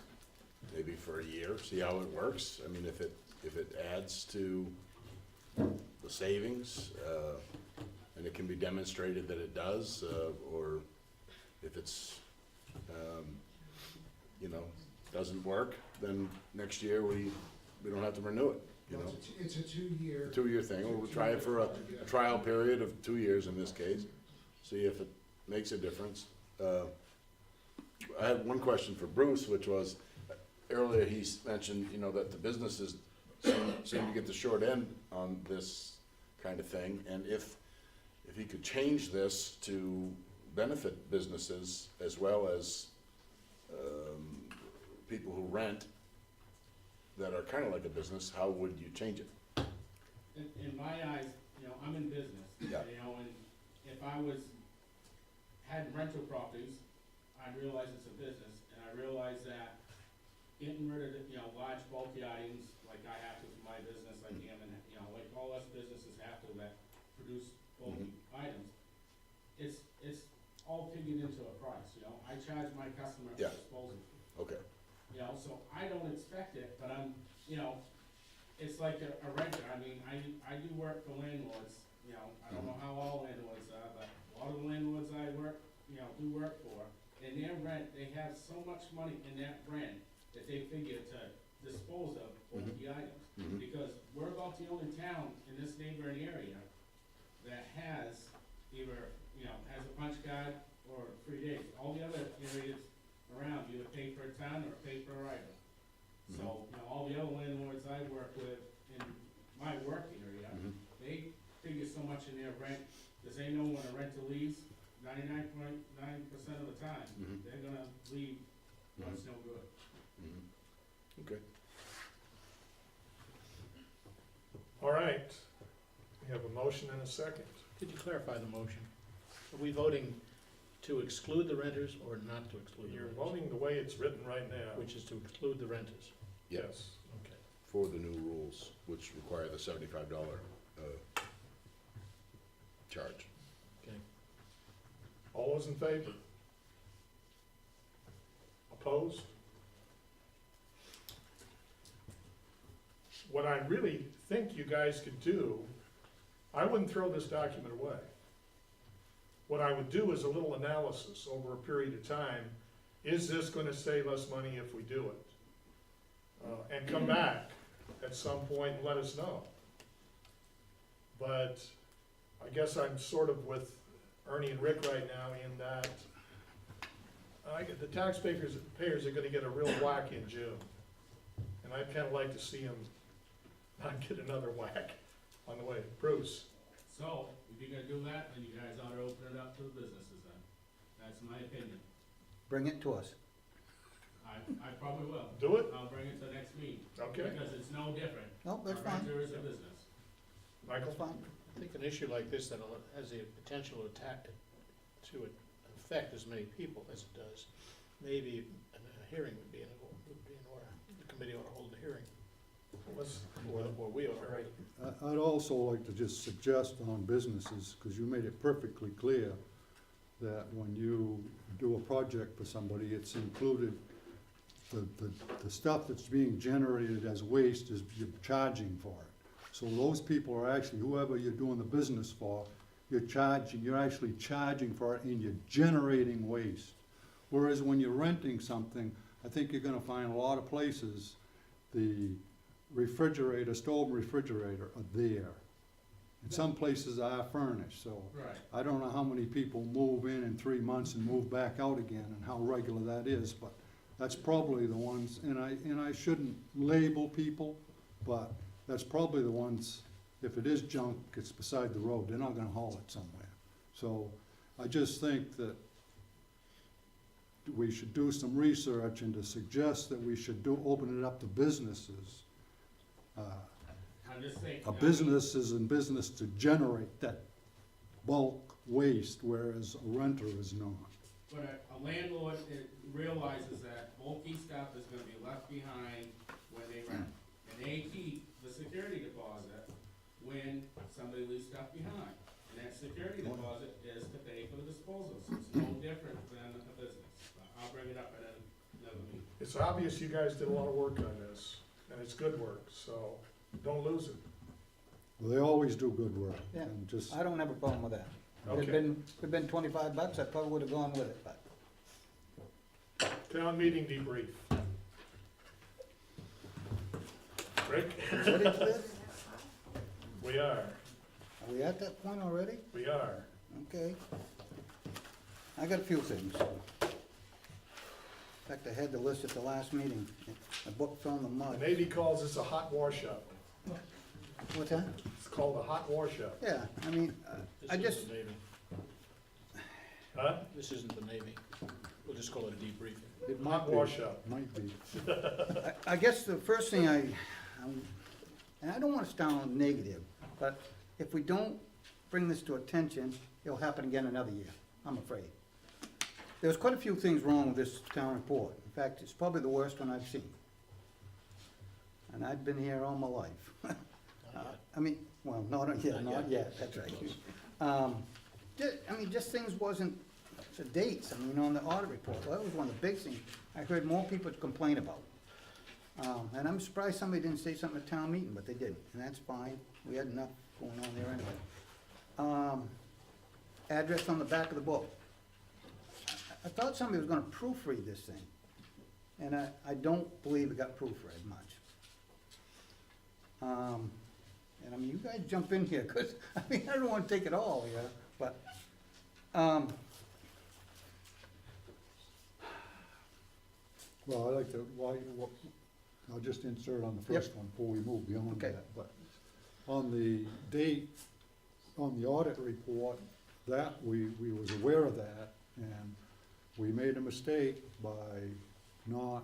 maybe for a year, see how it works. I mean, if it adds to the savings, and it can be demonstrated that it does, or if it's, doesn't work, then next year we don't have to renew it, you know? It's a 2-year. 2-year thing, we'll try it for a trial period of 2 years in this case, see if it makes a difference. I had one question for Bruce, which was, earlier he mentioned, that the businesses seem to get the short end on this kind of thing, and if he could change this to benefit businesses as well as people who rent that are kind of like a business, how would you change it? In my eyes, I'm in business, Yeah. and if I had rental properties, I realize it's a business, and I realize that getting rid of, large bulky items, like I have to for my business, like Hammond, like all us businesses have to that produce bulky items, it's all figured into a price, I charge my customer a Yeah. disposal fee. Okay, So I don't expect it, but it's like a renter, I do work for landlords, I don't know how all landlords are, but a lot of the landlords I do work for, in their rent, they have so much money in that rent that they figure to dispose of bulky items. Mhm. Because we're about the only town in this neighboring area that has either, has a punch card or 3 days. All the other areas around, you either pay per ton or pay per item. So, all the other landlords I work with in my work area, they figure so much in their rent, because they know when a renter leaves, 99.9% of the time, they're gonna leave when it's no good. okay. All right. We have a motion and a second. Could you clarify the motion? Are we voting to exclude the renters or not to exclude the You're renters? voting the way it's written right now. Which is to exclude the renters. Yes, Okay. for the new rules, which require the $75 charge. Okay. All those in favor? Opposed? What I really think you guys could do, I wouldn't throw this document away. What I would do is a little analysis over a period of time. Is this gonna save us money if we do it? And come back at some point and let us know. But I guess I'm sort of with Ernie and Rick right now in that the taxpayers are gonna get a real whack in June. And I'd kinda like to see them not get another whack on the way. Bruce? So, if you're gonna do that, then you guys ought to open it up to the businesses then. That's my opinion. Bring it to us. I probably will. Do it? I'll bring it to the next meeting. Okay. Because it's no different. No, that's A fine. renter is a business. Michael? That's fine. I think an issue like this that has the potential to affect as many people as it does, maybe a hearing would be in order. The committee ought to hold a hearing. Or we ought to hold it. I'd also like to just suggest on businesses, because you made it perfectly clear that when you do a project for somebody, it's included, the stuff that's being generated as waste is, you're charging for it. So those people are actually, whoever you're doing the business for, you're actually charging for it and you're generating waste. Whereas when you're renting something, I think you're gonna find a lot of places, the refrigerator, stove and refrigerator are there. And some places are furnished, so Right. I don't know how many people move in 3 months and move back out again and how regular that is, but that's probably the ones, and I shouldn't label people, but that's probably the ones, if it is junk, it's beside the road, they're not gonna haul it somewhere. So I just think that we should do some research and to suggest that we should open it up to businesses. I'm just saying. A business is in business to generate that bulk waste, whereas a renter is not. But a landlord realizes that bulky stuff is gonna be left behind when they rent. And they keep the security deposit when somebody leaves stuff behind. And that security deposit is to pay for the disposal, so it's no different than a business. I'll bring it up at another meeting. It's obvious you guys did a lot of work on this, and it's good work, so don't lose it. Well, they always do good work, Yeah. and just, I don't have a problem with that. If Okay. it'd been $25, I probably would've gone with it, but. Town meeting debrief. Rick? Ready for this? We are, Are we at that point already? we are. Okay. I got a few things. In fact, I had the list at the last meeting. The book fell in the The mud. Navy calls this a hot wash-up. What's that? It's called a hot wash-up. Yeah, I mean, This I isn't just, the Navy. Huh? This isn't the Navy. We'll just call it a debriefing. it Hot might be, wash-up. might be. I guess the first thing and I don't wanna sound negative, but if we don't bring this to attention, it'll happen again another year, I'm afraid. There's quite a few things wrong with this town report. In fact, it's probably the worst one I've seen. And I've been here all my life. I mean, well, not yet, that's right. Just things wasn't, the dates, I mean, on the audit report, well, that was one of the big things I heard more people complain about. And I'm surprised somebody didn't say something at town meeting, but they didn't, and that's fine, we had enough going on there anyway. Address on the back of the book. I thought somebody was gonna proofread this thing, and I don't believe it got proofread much. And I mean, you guys jump in here, cause, I mean, I don't wanna take it all here, but, Well, I like to, I'll just insert on the first one before we move beyond Okay. that, but on the date, on the audit report, that, we was aware of that, and we made a mistake by not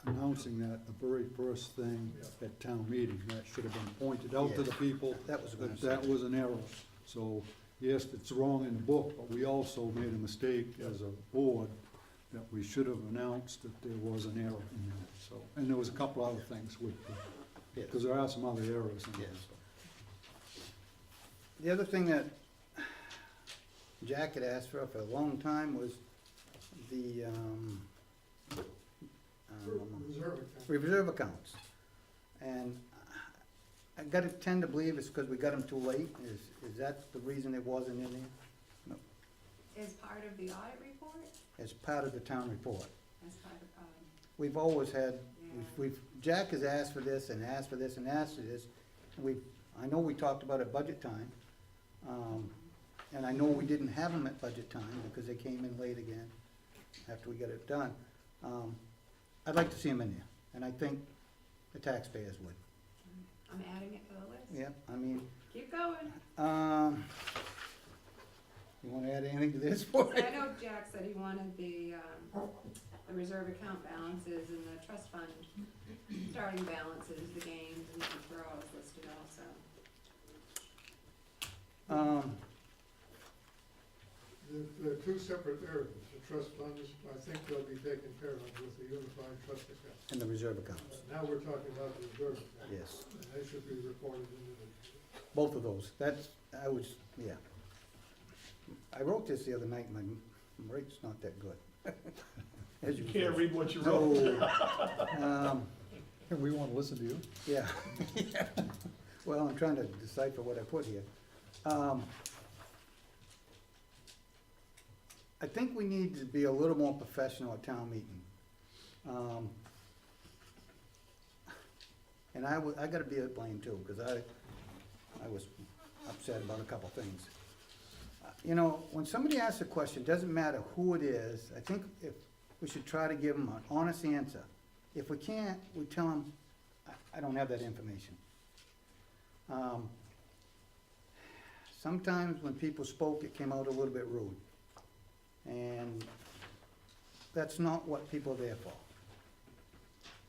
announcing that the very first thing at town meeting. That should have been pointed out to the people. that was a good That was an error. So, yes, it's wrong in the book, but we also made a mistake as a board that we should have announced that there was an error in there, so. And there was a couple other things with, because there are some other errors in there. Yes. The other thing that Jack had asked for a long time was the, reserve accounts. And I gotta tend to believe it's because we got them too late. Is that the reason it wasn't in there? Is part of the audit report? As part of the town report. As part of, We've always had, yeah. Jack has asked for this and asked for this and asked for this. I know we talked about it budget time. And I know we didn't have them at budget time because they came in late again after we got it done. I'd like to see them in there, and I think the taxpayers would. I'm adding it to the list. Yeah, I mean, Keep going. you wanna add anything to this for I know Jack said he wanted the reserve account balances and the trust fund starting balances, the gains and the withdrawals listed also. The two separate areas, the trust funds, I think they'll be taken care of with the unified trust account. And the reserve accounts, Now we're talking about the reserve account. yes. And they should be reported into Both of those, yeah. I wrote this the other night, my rate's not that good. As You can can't see. read what you wrote. No. And we wanna listen to you. Yeah. Well, I'm trying to decipher what I put here. I think we need to be a little more professional at town meeting. And I gotta be at blame too, because I was upset about a couple things. You know, when somebody asks a question, doesn't matter who it is, I think if, we should try to give them an honest answer. If we can't, we tell them, I don't have that information. Sometimes when people spoke, it came out a little bit rude. And that's not what people are there for.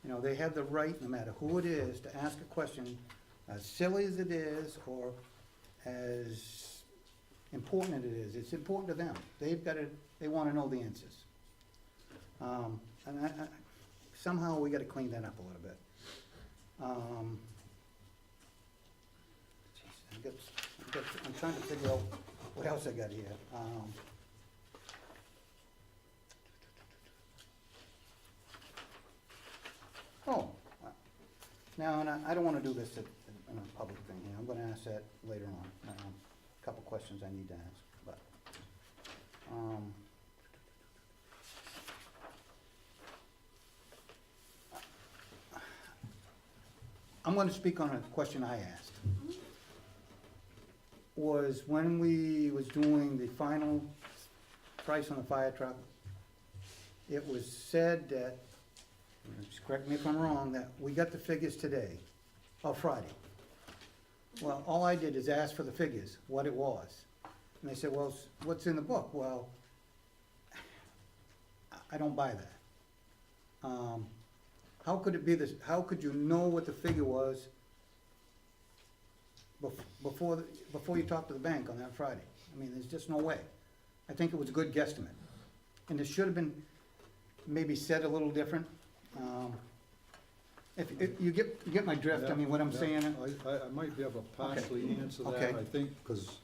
You know, they have the right, no matter who it is, to ask a question, as silly as it is, or as important as it is. It's important to them. They wanna know the answers. And somehow we gotta clean that up a little bit. I'm trying to figure out what else I got here. Now, and I don't wanna do this in a public thing here, I'm gonna ask that later on, a couple questions I need to ask, but, I'm gonna speak on a question I asked. Was when we was doing the final price on the fire truck, it was said that, just correct me if I'm wrong, that we got the figures today, or Friday. Well, all I did is ask for the figures, what it was. And they said, well, what's in the book? Well, I don't buy that. How could it be this, how could you know what the figure was before you talked to the bank on that Friday? I mean, there's just no way. I think it was a good guesstimate. And it should have been maybe said a little different. If you get my drift, I mean, what I'm saying? I might be able to partially answer that, Okay. I think, because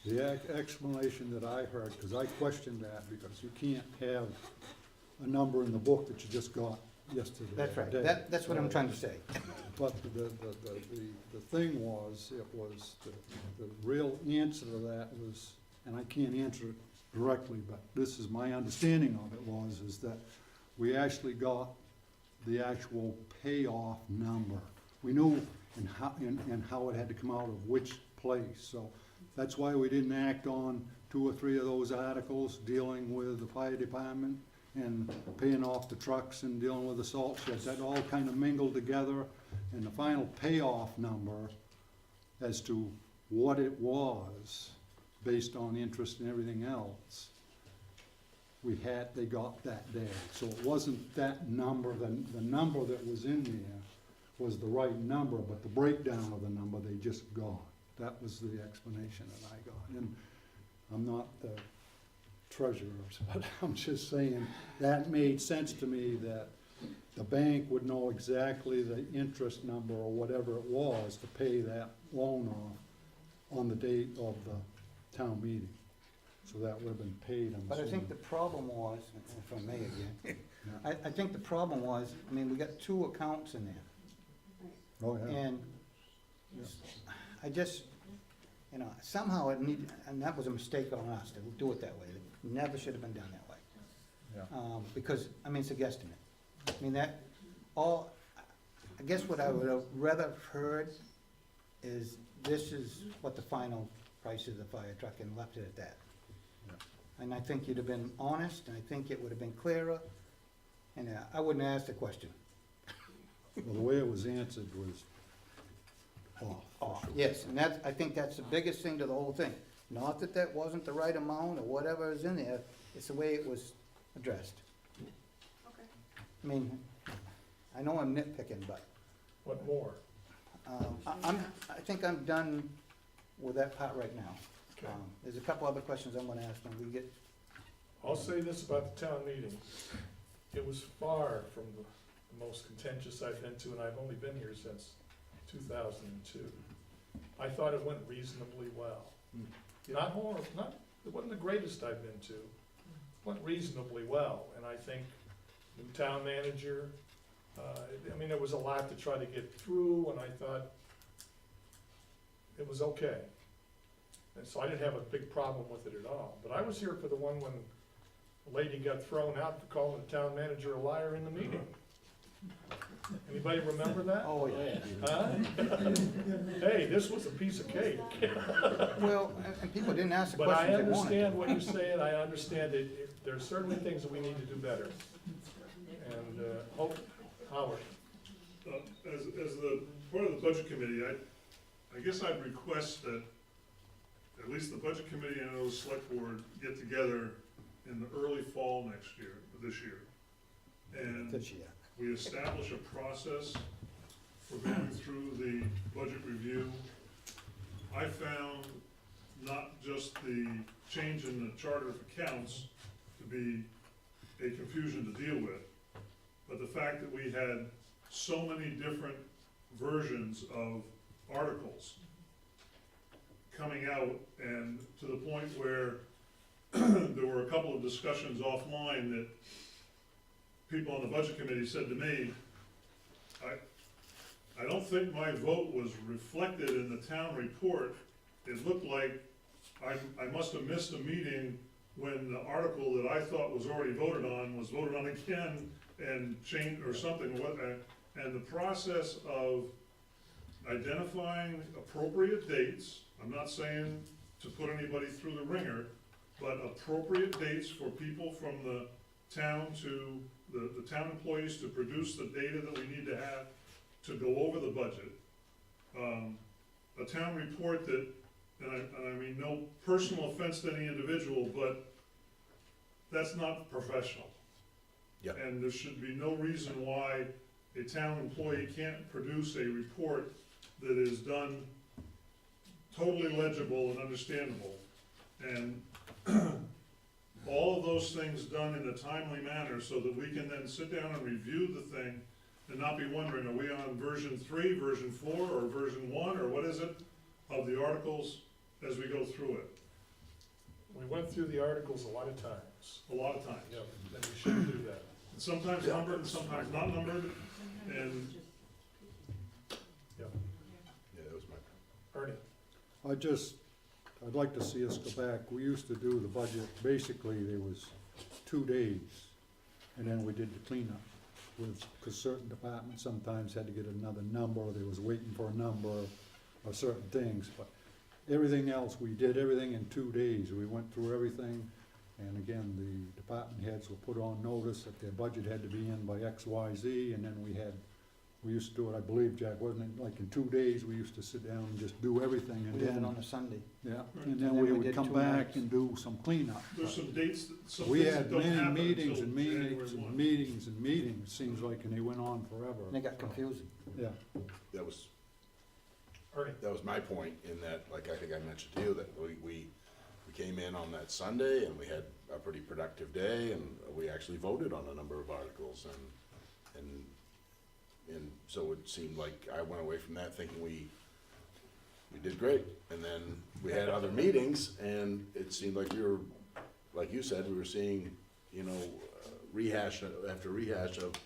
the explanation that I heard, because I questioned that, because you can't have a number in the book that you just got yesterday. That's right, day. that's what I'm trying to say. But the thing was, the real answer to that was, and I can't answer it directly, but this is my understanding of it is that we actually got the actual payoff number. We knew and how it had to come out of which place, so that's why we didn't act on 2 or 3 of those articles dealing with the fire department and paying off the trucks and dealing with the salt sheds. That all kind of mingled together, and the final payoff number as to what it was, based on interest and everything else, they got that day. So it wasn't that number, the number that was in there was the right number, but the breakdown of the number they just got. That was the explanation that I got. And I'm not the treasurer, but I'm just saying, that made sense to me, that the bank would know exactly the interest number or whatever it was to pay that loan off on the date of the town meeting. So that would have been paid, I'm But I think assuming. the problem was, if I may again, I think the problem was, I mean, we got 2 accounts in there. Oh, yeah. And I just, you know, somehow it needed, and that was a mistake on us to do it that way. It never should have been done that way. Yeah. Because, I mean, it's a guesstimate. I mean, I guess what I would have rather heard is, this is what the final price of the fire truck, and left it at that. Yeah. And I think you'd have been honest, and I think it would have been clearer, and I wouldn't have asked the question. Well, the way it was answered was off. Oh, yes, and I think that's the biggest thing to the whole thing. Not that that wasn't the right amount or whatever is in there, it's the way it was addressed. Okay. I mean, I know I'm nitpicking, but, What more? I think I'm done with that part right now. Okay. There's a couple other questions I'm gonna ask when we get, I'll say this about the town meeting. It was far from the most contentious I've been to, and I've only been here since 2002. I thought it went reasonably well. Not horrible, it wasn't the greatest I've been to. It went reasonably well, and I think new town manager, I mean, there was a lot to try to get through, and I thought it was okay. And so I didn't have a big problem with it at all. But I was here for the one when a lady got thrown out for calling the town manager a liar in the meeting. Anybody remember that? Oh, Oh, yeah. yeah. Huh? Hey, this was a piece of cake. Well, and people didn't ask the But I questions they wanted understand to. what you're saying, I understand that there are certainly things that we need to do better. And, Howard, As the part of the budget committee, I guess I'd request that at least the budget committee and the select board get together in the early fall this year. And This year. we establish a process for going through the budget review. I found not just the change in the charter of accounts to be a confusion to deal with, but the fact that we had so many different versions of articles coming out, and to the point where there were a couple of discussions offline that people on the budget committee said to me, I don't think my vote was reflected in the town report. It looked like I must have missed a meeting when the article that I thought was already voted on was voted on again and changed or something. And the process of identifying appropriate dates, I'm not saying to put anybody through the ringer, but appropriate dates for people from the town to, the town employees to produce the data that we need to have to go over the budget. A town report that, and I mean no personal offense to any individual, but that's not professional. Yeah. And there should be no reason why a town employee can't produce a report that is done totally legible and understandable. And all of those things done in a timely manner so that we can then sit down and review the thing and not be wondering, are we on version 3, version 4, or version 1, or what is it, of the articles as we go through it? we went through the articles a lot of times. A lot of times. Yeah, and we shouldn't do that. And sometimes numbered and sometimes not numbered, and Yeah, that was my. Ernie? I'd like to see us go back. We used to do the budget, basically, there was 2 days, and then we did the cleanup. Because certain departments sometimes had to get another number, or they was waiting for a number, or certain things. But everything else, we did everything in 2 days. We went through everything, and again, the department heads were put on notice that their budget had to be in by X, Y, Z, and then we used to do it, I believe, Jack, wasn't it, like in 2 days, we used to sit down and just do everything, and We did it then, on a Sunday. yeah, Right. and then And we then we would did come 2 back nights. and do some cleanup. there's some dates, some We things that had don't many happen meetings until and January meetings and 1. meetings and meetings, seems like, and they went on forever. And it got confusing. Yeah, That was, Ernie? that was my point in that, like I think I mentioned to you, that we came in on that Sunday and we had a pretty productive day and we actually voted on a number of articles and so it seemed like I went away from that thinking we did great. And then we had other meetings and it seemed like we were, like you said, we were seeing, you know, rehash after rehash of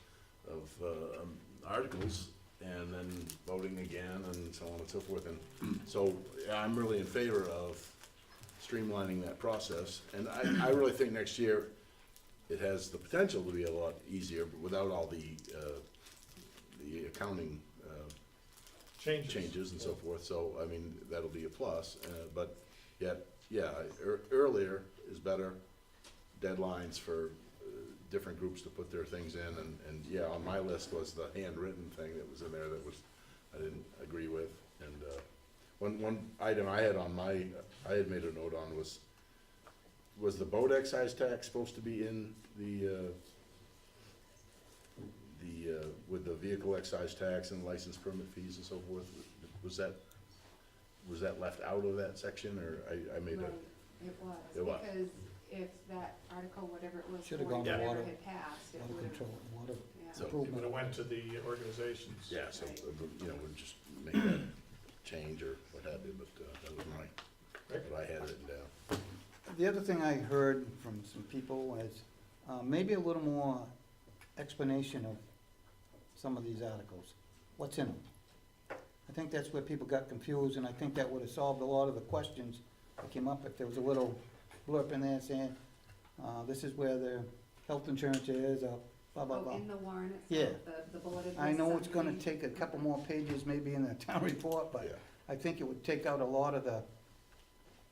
articles and then voting again and so on and so forth. And so yeah, I'm really in favor of streamlining that process. And I really think next year it has the potential to be a lot easier but without all the accounting changes and so forth. So, I mean, that'll be a plus. But yet, yeah, earlier is better. Deadlines for different groups to put their things in, and yeah, on my list was the handwritten thing that was in there that was, I didn't agree with. And one item I had made a note on was the boat excise tax supposed to be in with the vehicle excise tax and license permit fees and so forth? Was that left out of that section, or I made Right, Uh, it was, It was. because if that article, whatever it was, Should've gone to never water. had passed, it Water would've, control, water yeah. So- It would've improvement. went to the organizations. Yeah, so, you know, we'll just make that change or what have you, but that was what I had written down. The other thing I heard from some people is, maybe a little more explanation of some of these articles, what's in them. I think that's where people got confused, and I think that would have solved a lot of the questions that came up if there was a little blurb in there saying, this is where the health insurance is, blah, blah, Oh, blah. in the warrant Yeah. itself, the bulleted list. I know it's gonna summary. take a couple more pages maybe in the town report, Yeah. but I think it would take out a lot of the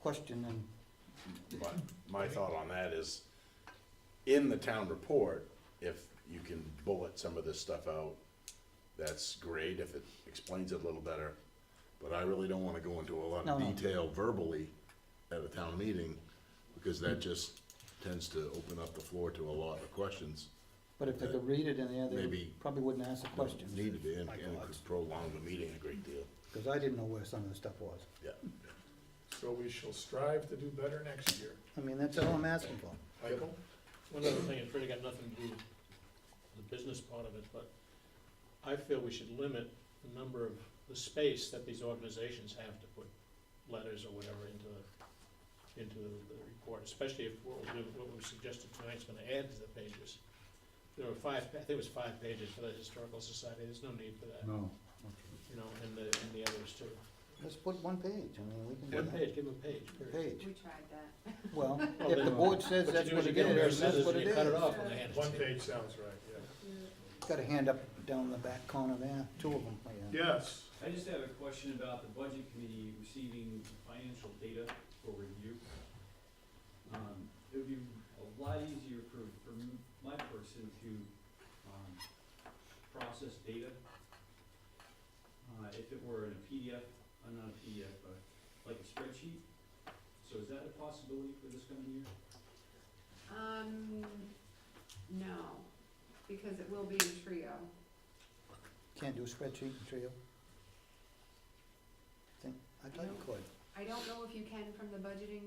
question and, My thought on that is, in the town report, if you can bullet some of this stuff out, that's great, if it explains it a little better. But I really don't wanna go into a lot of No, no. detail verbally at a town meeting, because that just tends to open up the floor to a lot of questions. but if they could read it in there, they Maybe probably wouldn't ask the questions. Need to be, and My it thoughts. could prolong the meeting a great deal. Cause I didn't know where some of the stuff was. Yeah. So we shall strive to do better next year. I mean, that's all I'm asking for. Michael? One other thing, it's really got nothing to do with the business part of it, but I feel we should limit the number of, the space that these organizations have to put letters or whatever into the report, especially if what we suggested tonight's gonna add to the pages. There were I think it was 5 pages for the Historical Society, there's no need for that, No. you know, and the others too. Let's put one page, I mean, we can do One that. page, give them a page, period. Page. We tried that. Well, Well, if the then- board says What that's you do what is you it get a pair of is, that's scissors what and it you cut it is. off when they hand it One to you. page sounds right, yeah. Got a hand up down the back corner there, 2 of them. Yes, I just have a question about the budget committee receiving financial data for review. It would be a lot easier for my person to, process data. If it were in a PDF, not a PDF, but like a spreadsheet. So is that a possibility for this coming year? No, because it will be in Trio. Can't do a spreadsheet in Trio? I thought you could. I don't know if you can from the budgeting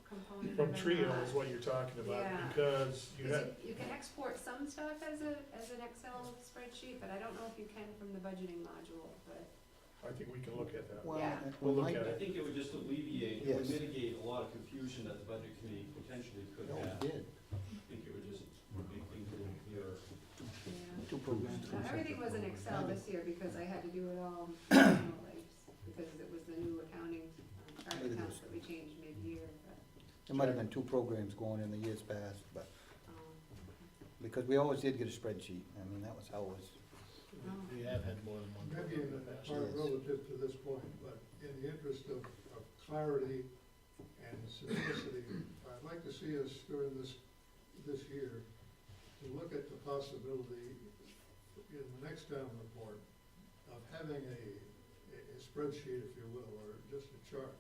component from of it or Trio not. is what you're talking about, Yeah. because you 'Cause had, you can export some stuff as an Excel spreadsheet, but I don't know if you can from the budgeting module, but. I think we can look at that. Well, Yeah. We'll look might- at I it. think it would just alleviate, it would Yes. mitigate a lot of confusion that the budget committee potentially could No, have. we did. I think it would just make things a little clearer. Yeah. 2 programs. Everything was in Excel this year because I had to do it all manually, because it was the new accounting, chart Maybe accounts there's- that we changed mid-year, but, There might have been 2 programs going in the years past, but, um, because we always did get a spreadsheet. I mean, that was how it was. We have had more than one. Maybe in program in the the past. part Yes. relative to this point, but in the interest of clarity and simplicity, I'd like to see us during this year to look at the possibility in the next town report of having a spreadsheet, if you will, or just a chart,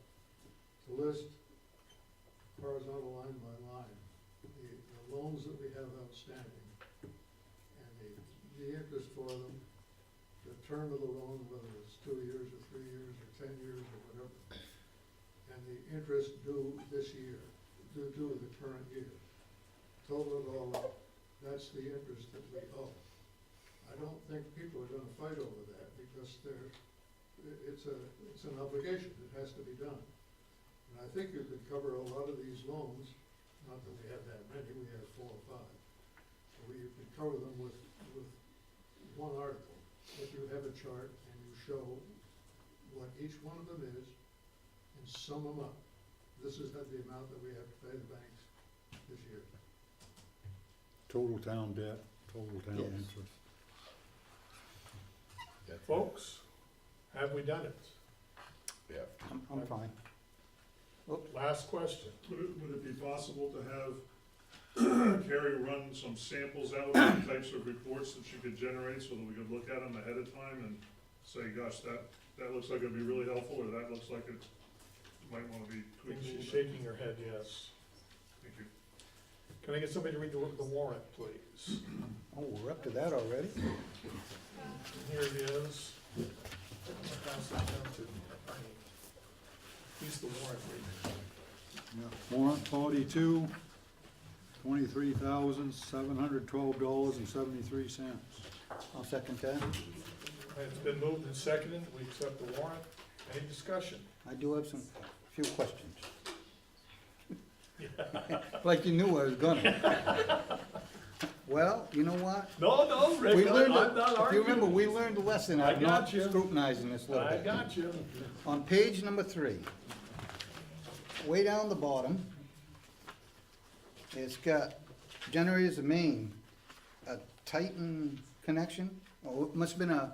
to list horizontal line by line, the loans that we have outstanding, and the interest for them, the term of the loan, whether it's 2 years or 3 years or 10 years or whatever, and the interest due this year, due the current year. Total it all up, that's the interest that we owe. I don't think people are gonna fight over that, because it's an obligation, it has to be done. And I think you could cover a lot of these loans, not that we have that many, we have 4 or 5. So you could cover them with one article. If you have a chart and you show what each one of them is and sum them up. This is the amount that we have to pay the banks this year. Total town debt, total town Yes. interest. Folks, have we done it? Yeah. I'm fine. Last question. Would it be possible to have Carrie run some samples out of the types of reports that she could generate, so that we could look at them ahead of time and say, gosh, that looks like it'd be really helpful, or that looks like it might wanna be I think tweaked a little she's bit? shaking her head, yes. Thank you. Can I get somebody to read the warrant, please? Oh, we're up to that already? Here it is. I'm gonna pass it down to Ernie. He's the warrant reader. Warrant 42, $23,712.73. I'll second that. It's been moved and seconded, we accept the warrant. Any discussion? I do have few questions. Like you knew I was gonna. Well, you know what? No, Rick, We learned, I'm not if you arguing. remember, we learned a lesson I of not got you. scrutinizing this a little I bit. got you. On page number 3, way down the bottom, it's got generators of Maine, Titan connection? Oh, it must've been a,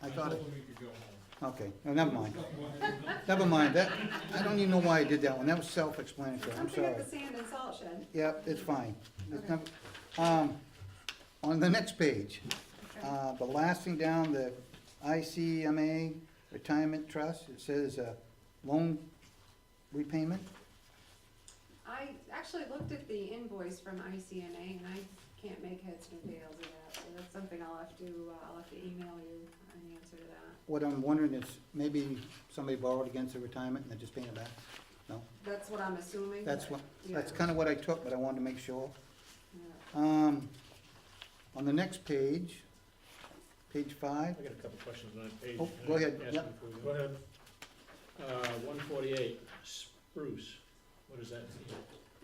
I thought, told him he could go home. okay, no, never mind. Never mind, that, I don't even know why I did that one, that was self-explanatory, I'm Something sorry. at the sand and salt shed. Yep, it's fine. It's Okay. never- On the next page, Okay. the last thing down, the ICMA Retirement Trust, it says, loan repayment. I actually looked at the invoice from ICNA and I can't make heads or tails of that, so that's something I'll have to email you an answer to that. What I'm wondering is, maybe somebody borrowed against their retirement and they're just paying it back? No? That's what I'm assuming. That's but, what, yeah, that's kinda what I took, but I wanted to make sure. yeah. On the next page, page 5, I got a couple questions on that page. Oh, Can go I ahead. ask Yep. them before we Go ahead. 148, spruce, what does that mean?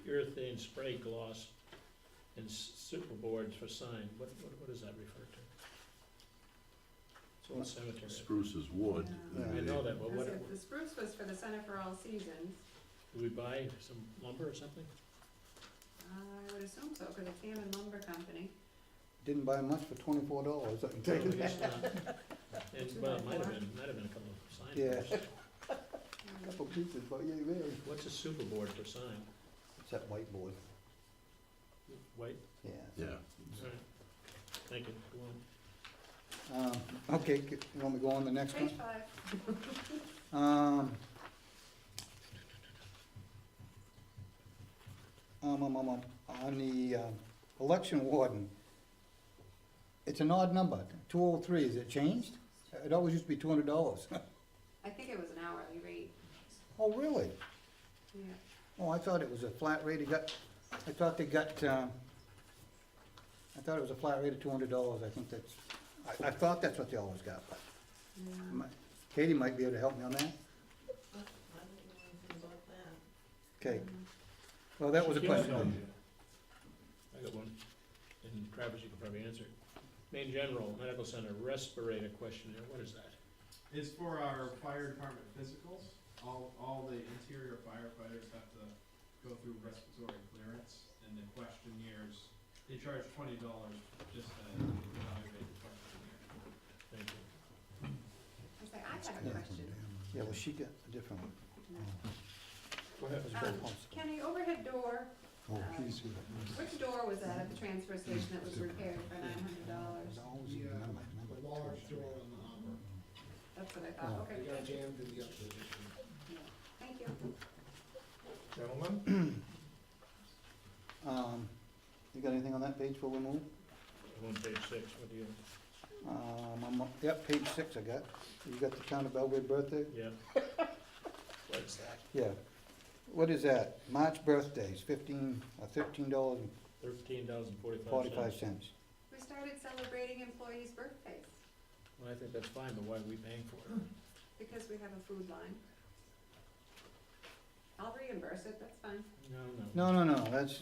Urethane spray gloss and super boards for sign, what does that refer to? It's all cemetery. Spruce is wood. Yeah. I know that, but what, Because if the spruce was for the Center for All Seasons, do we buy some lumber or something? I would assume so, because it's Hammond Lumber Company. didn't buy much for $24, I can tell you that. And, well, it might have been a couple of sign Yeah. posts. Couple pieces, but yeah, really. What's a super board for sign? It's that whiteboard, White? yeah. Yeah. Alright. Thank you, go on. Okay, you want me to go on to the next one? Page 5. On the election warden, it's an odd number, 203, is it changed? It always used to be $200. I think it was an hourly rate, Oh, really? yeah. Oh, I thought it was a flat rate, I thought they got, I thought it was a flat rate of $200, I think that's, I thought that's what they always got, but Yeah. Katie might be able to help me on that. I don't know anything about that. Okay, well, that was a She can question. help you. I got one, and Travis, you can probably answer it. Main General Medical Center respirator questionnaire, what is that? It's for our fire department physicals. All the interior firefighters have to go through respiratory clearance, and the questionnaires, they charge $20 just to evaluate the questionnaire. Thank you. I had a question. Yeah, well, she got a different one. Go ahead. Kenny, overhead door, Oh, he's here. which door was that at the transfer station that was repaired for $900? The large door on the hopper. That's what I thought, okay, It got thank you. jammed in the up position. Yeah, thank you. Gentlemen, You got anything on that page before we move? I'm on page 6, what do you, Yep, page 6 I got. You got the town of Belgrade birthday? yeah? What is that? Yeah. What is that? March birthdays, $13.45. $13.45. We started celebrating employees' birthdays Well, I think that's fine, but why are we paying for it? because we have a food line. I'll reimburse it, that's fine. No, that's,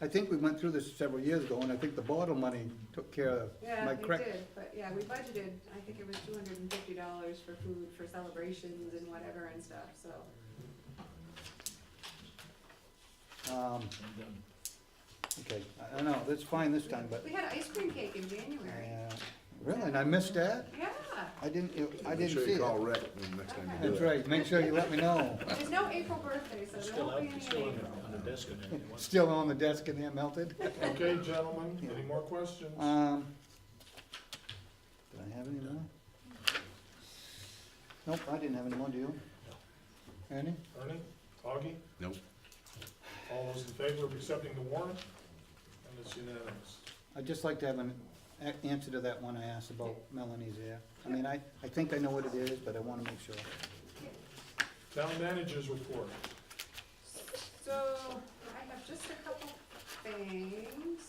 I think we went through this several years ago, and I think the bottle money took care of Yeah, my it correct. did, but yeah, we budgeted, I think it was $250 for food, for celebrations and whatever and stuff, so. I'm done. Okay, I know, that's fine this time, but, We had ice cream cake in January. really, and I missed that? Yeah, I didn't Make sure see you it. call Rick next time you do That's it. right, make sure you let me know. there's no April birthday, so It's there still won't out, be it's any still in on April. the desk in there. You want- Still on the desk in there melted? okay, gentlemen, any more questions? Did I have any more? Nope, I didn't have any more, do you? Ernie? Ernie, Augie, Nope. all those in favor of accepting the warrant? And it's unanimous. I'd just like to have an answer to that one I asked about Melanie's there. I mean, I think I know what it is, but I wanna make sure. Town managers report. So, I have just a couple things.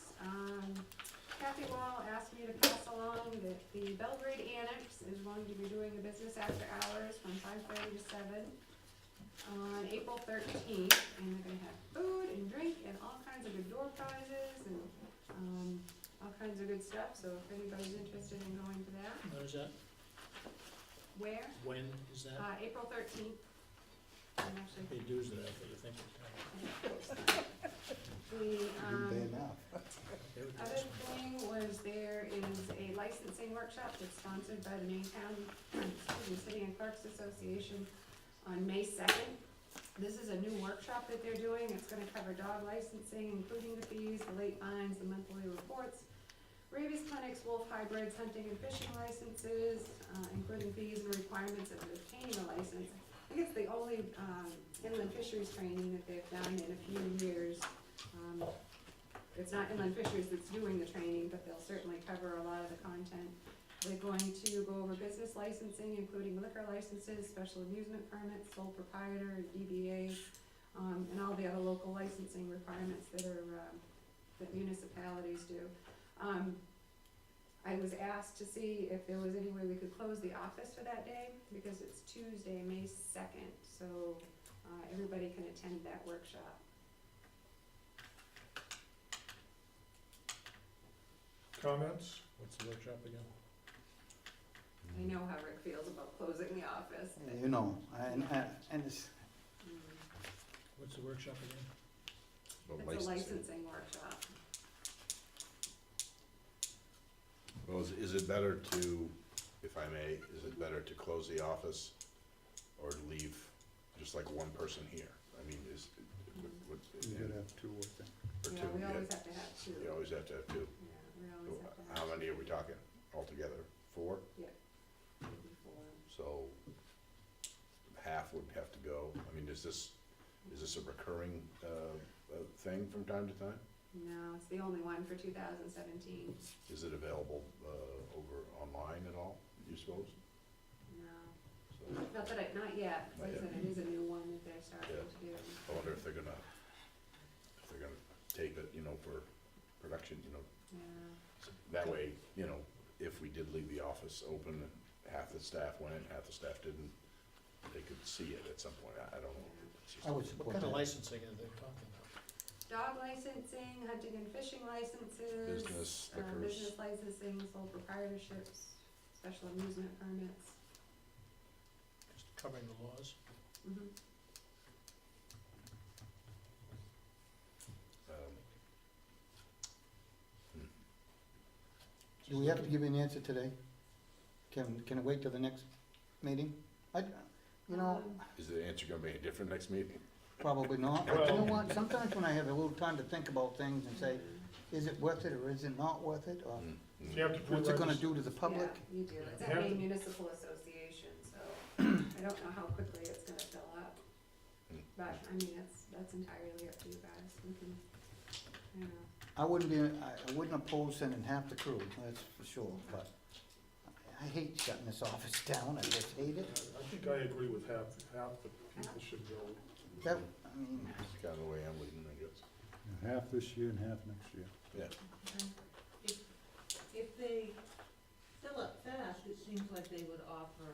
Kathy Wall asked me to pass along that the Belgrade Annex is going to be doing a business after hours from 5:30 to 7 on April 13th. And they're gonna have food and drink and all kinds of good door prizes and, all kinds of good stuff. So if anybody's interested in going to that, When is that? where? When is that? April 13th. I'm actually, Pay dues to that, but you think it's the, Didn't pay enough. other thing was there is a licensing workshop that's sponsored by the Maine County, City and Clerks Association on May 2nd. This is a new workshop that they're doing. It's gonna cover dog licensing, including the fees, the late fines, the monthly reports, rabies clinics, wolf hybrids, hunting and fishing licenses, including fees and requirements of obtaining a license. I think it's the only inland fisheries training that they've done in a few years. It's not inland fisheries that's doing the training, but they'll certainly cover a lot of the content. They're going to go over business licensing, including liquor licenses, special amusement permits, sole proprietor, DBAs, and all the other local licensing requirements that that municipalities do. I was asked to see if there was any way we could close the office for that day, because it's Tuesday, May 2nd, so everybody can attend that workshop. Comments? What's the workshop again? I know how Rick feels about closing the office. You know, and it's, What's the workshop again? About It's a licensing. licensing workshop. Well, is it better to, if I may, is it better to close the office or to leave just like one person here? I mean, You gotta have two, I think. or Yeah, two, we yeah. always have to have two. You always have to have two. Yeah, we always have to have. How many are we talking altogether? 4? Maybe 4. So half would have to go. I mean, is this a recurring thing from time to time? No, it's the only one for 2017. Is it available over online at all, you suppose? No, So not yet. Like I Not said, it is a new one that they're starting Yeah. to do. I wonder if they're gonna tape it, for production, Yeah. That way, if we did leave the office open, half the staff went, half the staff didn't, they could see it at some point. I don't know. It's just- I would What support kind of that. licensing are they talking about? Dog licensing, hunting and fishing licenses. Business, liquors. Business licensing, sole proprietorships, special amusement permits. Just covering the laws? Mhm. Do we have to give you an answer today? Can it wait till the next meeting? Um, Is the answer gonna be any different next meeting? Probably not. But you know what, sometimes when I have a little time to think about things and say, is it worth it or is it not worth it, or You have to what's it gonna pre-register. do to the public? Yeah, you do. It's You a have Maine to- Municipal Association, so I don't know how quickly it's gonna fill up. But, I mean, that's entirely up to you guys. We can, I wouldn't oppose sending half the crew, that's for sure, but I hate shutting this office down, I just hate it. I think I agree with half the people should go. That, I mean, That's kind of the way I'm leaning, I guess. Half this year and half next year. Yeah. If they fill up fast, it seems like they would offer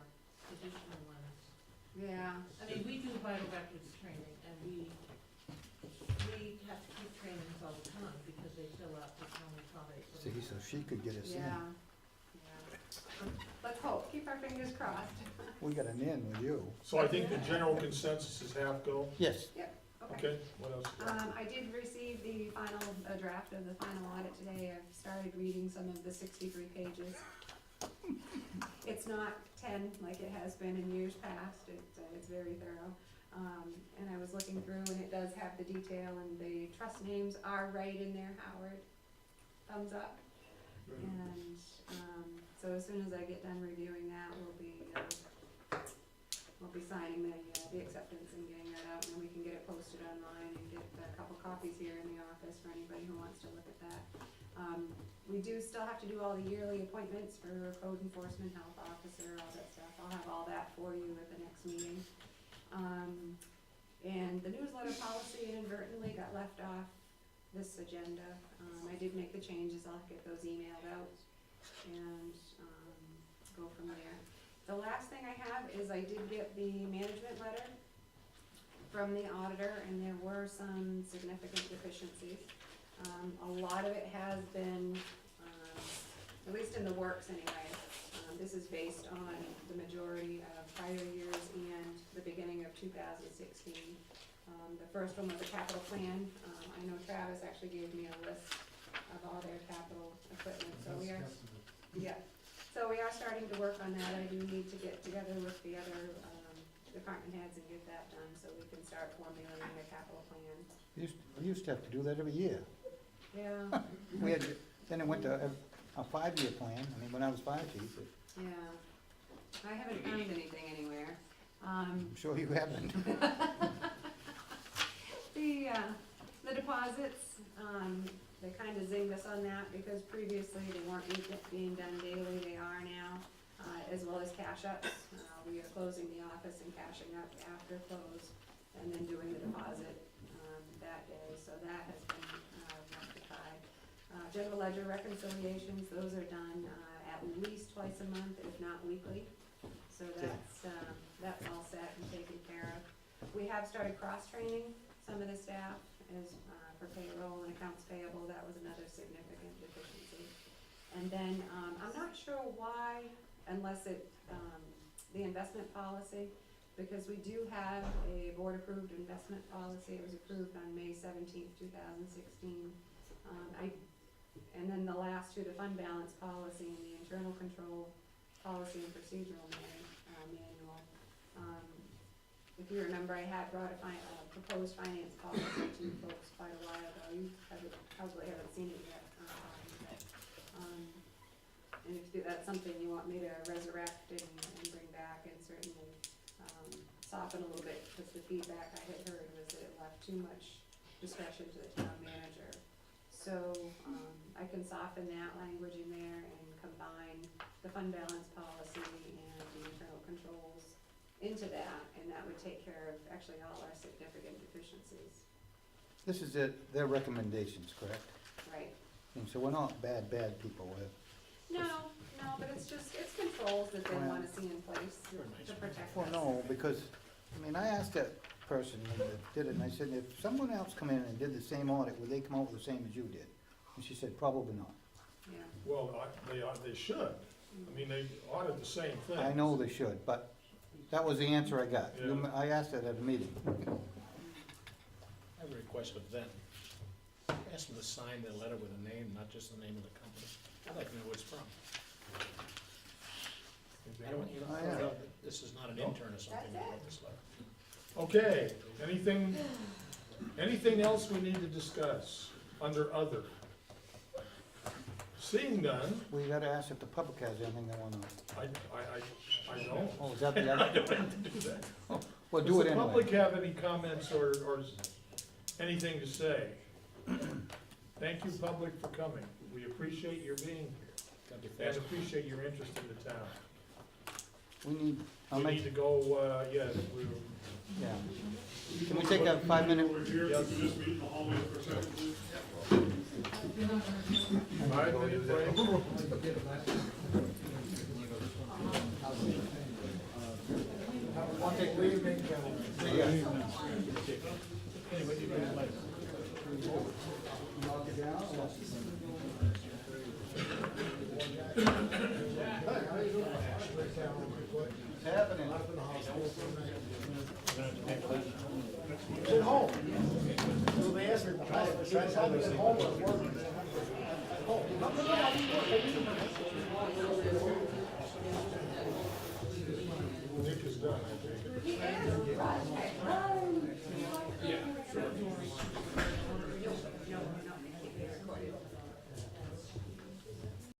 additional ones. yeah. I mean, we do vital records training, and we have to keep trainings all the time because they fill up, we can only accommodate so see, many. so she could get us in. Yeah, yeah. Let's hope, keep our fingers crossed. We got an in with you. So I think the general consensus is half go. Yes. Okay, what else? I did receive the final, draft of the final audit today. I've started reading some of the 63 pages. It's not 10 like it has been in years past. It's very thorough. And I was looking through and it does have the detail and the trust names are right in there, Howard. Thumbs up. And, so as soon as I get done reviewing that, we'll be signing the acceptance and getting that out, and then we can get it posted online and get a couple copies here in the office for anybody who wants to look at that. We do still have to do all the yearly appointments for code enforcement, health officer, all that stuff. I'll have all that for you at the next meeting. And the newsletter policy inadvertently got left off this agenda. I did make the changes, I'll get those emailed out and, go from there. The last thing I have is I did get the management letter from the auditor, and there were some significant deficiencies. A lot of it has been, at least in the works anyway, This is based on the majority of prior years and the beginning of 2016. The first one was a capital plan. I know Travis actually gave me a list of all their capital equipment, so we are, yeah. So we are starting to work on that. I do need to get together with the other department heads and get that done, so we can start formulating a capital plan. We used to have to do that every year. Yeah, We had, then it went to a 5-year plan, I mean, when I was fire chief, yeah. I haven't found anything anywhere. I'm sure you haven't. The deposits, they kind of zinged us on that because previously they weren't being done daily, they are now, as well as cash ups. We are closing the office and cashing up after close and then doing the deposit, that day, so that has been, rectified. General ledger reconciliations, those are done, at least twice a month, if not weekly. So that's all set and taken care of. We have started cross-training some of the staff as, for payroll and accounts payable. That was another significant deficiency. And then, I'm not sure why, unless it, the investment policy, because we do have a board-approved investment policy. It was approved on May 17th, 2016. And then the last two, the fund balance policy and the internal control policy and procedural manual. If you remember, I had brought a proposed finance policy to you folks quite a while ago. You probably haven't seen it yet. And if that's something you want me to resurrect and bring back, and certainly soften a little bit, because the feedback I had heard was that it left too much discretion to the town manager. So I can soften that language in there and combine the fund balance policy and the internal controls into that, and that would take care of actually all our significant deficiencies. This is their recommendations, correct? Right. And so we're not bad people, No, but it's controls that they Well- wanna see in place You're a nice to man. protect us. Well, no, because, I mean, I asked that person that did it, and I said, if someone else come in and did the same audit, would they come out with the same as you did? And she said, probably not. Yeah. Well, they should. I mean, they audit the same thing. I know they should, but that was the answer I got. Yeah. I asked that at a meeting. I have a request of them. Ask them to sign their letter with a name, not just the name of the company. I'd like to know who it's from. I don't, you know, Oh, yeah. this is not an intern or something who wrote this letter. Okay, anything else we need to discuss under other? Seeing none, We gotta ask if the public has anything they wanna, I don't. oh, is that the I other? don't have to do that. Well, do it Does the anyway. public have any comments or anything to say? Thank you, public, for coming. We appreciate your being here Gotta be and fast. appreciate your interest in the town. We need, I'll We make, need to go, yes, yeah. Can we take a 5-minute? Over here, Yes. we can just meet in the hallway for a second, please. 5-minute break. Have a wonderful evening, gentlemen. It's happening. He's at home. So they asked me, try to tell me at home was working. At home. No, I didn't work. Nick is done, I think.